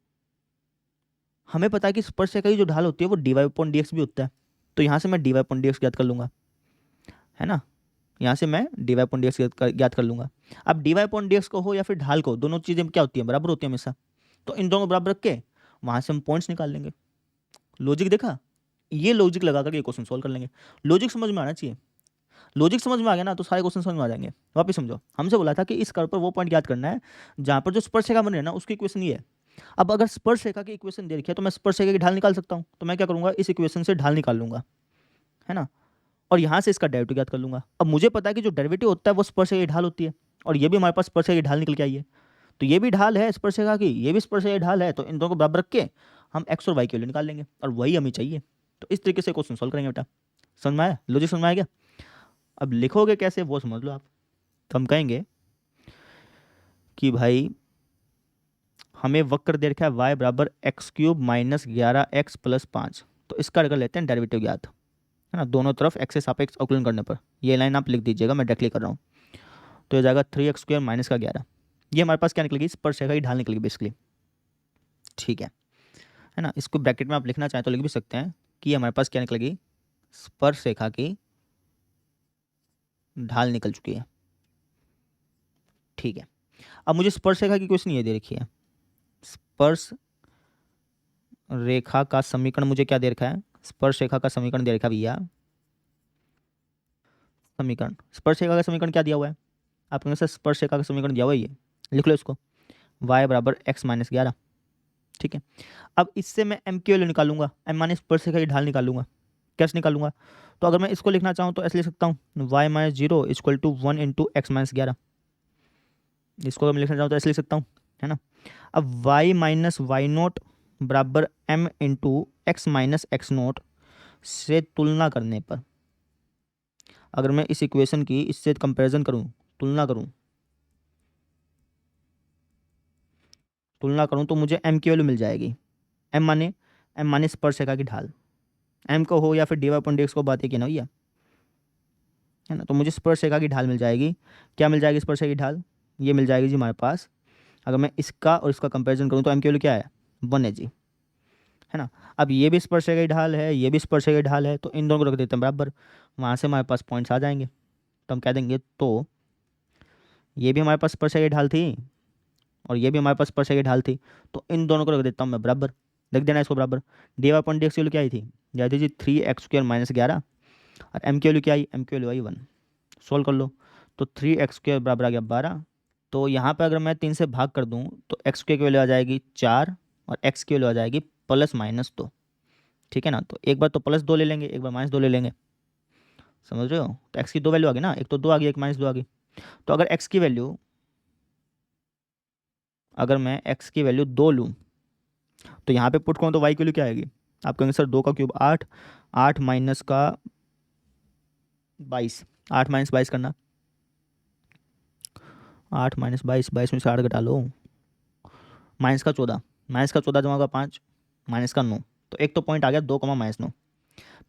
हमें पता है कि स्पर्श रेखा की जो ढाल होती है वो d Y upon D x भी होता है, तो यहाँ से मैं d Y upon D x ज्ञात कर लूंगा, है ना। यहाँ से मैं d Y upon D x ज्ञात कर लूंगा। अब d Y upon D x को हो या फिर ढाल को, दोनों चीज़ें क्या होती हैं, बराबर होती है हमेशा। तो इन दोनों को बराबर रख के वहाँ से हम पॉइंट्स निकाल लेंगे। लॉजिक देखा, ये लॉजिक लगा कर ये क्वेश्चन सोल्व कर लेंगे। लॉजिक समझ में आना चाहिए, लॉजिक समझ में आ गया ना तो सारे क्वेश्चन समझ में आ जाएंगे। वापस समझो, हमसे बोला था कि इस कर्व पर वो पॉइंट याद करना है जहाँ पर जो स्पर्श रेखा बन रही है ना उसकी इक्वेशन ये है। अब अगर स्पर्श रेखा की इक्वेशन दे रखी है तो मैं स्पर्श रेखा की ढाल निकाल सकता हूँ, तो मैं क्या करूँगा, इस इक्वेशन से ढाल निकाल लूंगा। है ना, और यहाँ से इसका डेरिवेटिव याद कर लूँगा। अब मुझे पता है कि जो डेरिवेटिव होता है वो स्पर्शरेखा की ढाल होती है, और ये भी हमारे पास स्पर्शरेखा की ढाल निकल के आई है, तो ये भी ढाल है स्पर्शरेखा की, ये भी स्पर्शरेखा की ढाल है, तो इन दोनों को बराबर रख के हम एक्स और वाई की वैल्यू निकाल लेंगे, और वही हमें चाहिए। तो इस तरीके से क्वेश्चन सॉल्व करेंगे बेटा। समझ में आया? लॉजिक समझ में आया क्या? अब लिखोगे कैसे वो समझ लो आप। तो हम कहेंगे कि भाई हमें वक्र दे रखा है y बराबर x cube minus 11x plus 5, तो इसका कर लेते हैं डेरिवेटिव ज्ञात, है ना, दोनों तरफ x से सापेक्ष अवकलन करने पर। ये लाइन आप लिख दीजिएगा, मैं डायरेक्टली कर रहा हूँ। तो ये जाएगा 3x स्क्वायर माइनस का 11, ये हमारे पास क्या निकलेगी? स्पर्शरेखा की ढाल निकलेगी बेसिकली, ठीक है ना। इसको ब्रैकेट में आप लिखना चाहें तो लिख भी सकते हैं कि हमारे पास क्या निकलेगी? स्पर्शरेखा की ढाल निकल चुकी है, ठीक है। अब मुझे स्पर्शरेखा की क्वेश्चन ये दे रखी है, स्पर्श रेखा का समीकरण मुझे क्या दे रखा है? स्पर्श रेखा का समीकरण दे रखा है भैया, समीकरण स्पर्श रेखा का समीकरण क्या दिया हुआ है आपके? सर स्पर्श रेखा का समीकरण दिया हुआ है, ये लिख लो इसको, y बराबर x माइनस 11, ठीक है। अब इससे मैं m की वैल्यू निकालूंगा, m माने स्पर्श रेखा की ढाल निकालूंगा। कैसे निकालूंगा? तो अगर मैं इसको लिखना चाहूँ तो ऐसे लिख सकता हूँ, y minus 0 equal to 1 into x minus 11। इसको अगर मैं लिखना चाहूँ तो ऐसे लिख सकता हूँ, है ना। अब y माइनस वाई नोट बराबर m into x minus x note से तुलना करने पर, अगर मैं इस इक्वेशन की इससे कंपैरिजन करूं, तुलना करूं तो मुझे m की वैल्यू मिल जाएगी। m माने स्पर्शरेखा की ढाल, m को हो या फिर dy अपॉन dx को, बात है कि ना भैया, है ना। तो मुझे स्पर्शरेखा की ढाल मिल जाएगी। क्या मिल जाएगी स्पर्शरेखा की ढाल? ये मिल जाएगी जी हमारे पास। अगर मैं इसका और इसका कंपैरिजन करूं तो m की वैल्यू क्या है? 1 है जी, है ना। अब ये भी स्पर्शरेखा की ढाल है, ये भी स्पर्शरेखा की ढाल है, तो इन दोनों को रख देते हैं बराबर, वहाँ से हमारे पास पॉइंट्स आ जाएंगे। तो हम कह देंगे तो ये भी हमारे पास स्पर्शरेखा की ढाल थी और ये भी हमारे पास स्पर्शरेखा की ढाल थी, तो इन दोनों को रख देता हूँ मैं बराबर, लिख देना इसको बराबर। D y point d x की वैल्यू क्या आई थी? आई थी जी 3x स्क्वायर माइनस 11, और m की वैल्यू क्या आई? m की वैल्यू आई 1। सोल्व कर लो, तो 3x स्क्वायर बराबर आ गया 12। तो यहाँ पर अगर मैं 3 से भाग कर दूँ तो एक्स स्क्वायर की वैल्यू आ जाएगी 4 और x की वैल्यू आ जाएगी प्लस माइनस 2, ठीक है ना। तो एक बार तो प्लस 2 ले लेंगे, एक बार माइनस 2 ले लेंगे, समझ रहे हो। तो x की 2 वैल्यू आ गई ना, एक तो 2 आ गई, एक माइनस 2 आ गई। तो अगर x की वैल्यू, अगर मैं x की वैल्यू 2 लूँ तो यहाँ पे पुट करूँ तो y की वैल्यू क्या आएगी? आप कहेंगे सर 2 का क्यूब 8, 8 माइनस का 22, 8 माइनस 22 करना, 8 माइनस 22, 22 में से 8 घटा लो, माइनस का 14, माइनस का 14 जमा का 5, माइनस का 9, तो एक तो पॉइंट आ गया 2 कमा माइनस 9।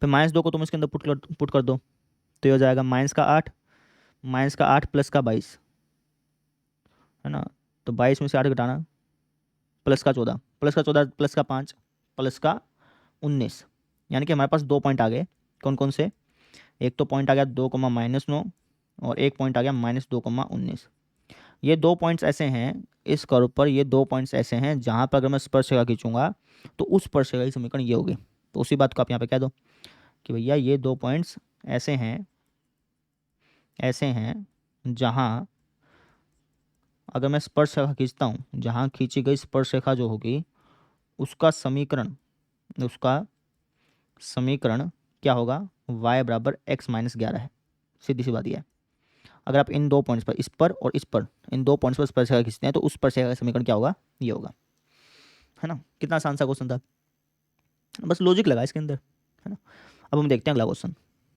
फिर माइनस 2 को तुम इसके अंदर पुट कर दो, तो ये हो जाएगा माइनस का 8, माइनस का 8 प्लस का 22, है ना। तो 22 में से 8 घटाना, प्लस का 14, प्लस का 14 प्लस का 5 प्लस का 19, यानी कि हमारे पास 2 पॉइंट आ गए। कौन कौन से? एक तो पॉइंट आ गया 2 कमा माइनस 9, और एक पॉइंट आ गया माइनस 2 कमा 19। ये 2 पॉइंट्स ऐसे हैं इस कर्व पर, ये 2 पॉइंट्स ऐसे हैं जहाँ पर अगर मैं स्पर्शरेखा खींचूंगा तो उस स्पर्शरेखा की समीकरण ये होगी। तो उसी बात को आप यहाँ पे कह दो कि भैया ये 2 पॉइंट्स ऐसे हैं, ऐसे हैं जहाँ अगर मैं स्पर्शरेखा खींचता हूँ, जहाँ खींची गई स्पर्शरेखा जो होगी उसका समीकरण, उसका समीकरण क्या होगा? y बराबर x माइनस 11 है। सीधी सी बात यह है, अगर आप इन 2 पॉइंट्स पर, इस पर और इस पर, इन 2 पॉइंट्स पर स्पर्शरेखा खींचते हैं तो उस स्पर्शरेखा का समीकरण क्या होगा? ये होगा, है ना। कितना आसान सा क्वेश्चन था, बस लॉजिक लगा इसके अंदर, है ना। अब हम देखते हैं अगला क्वेश्चन।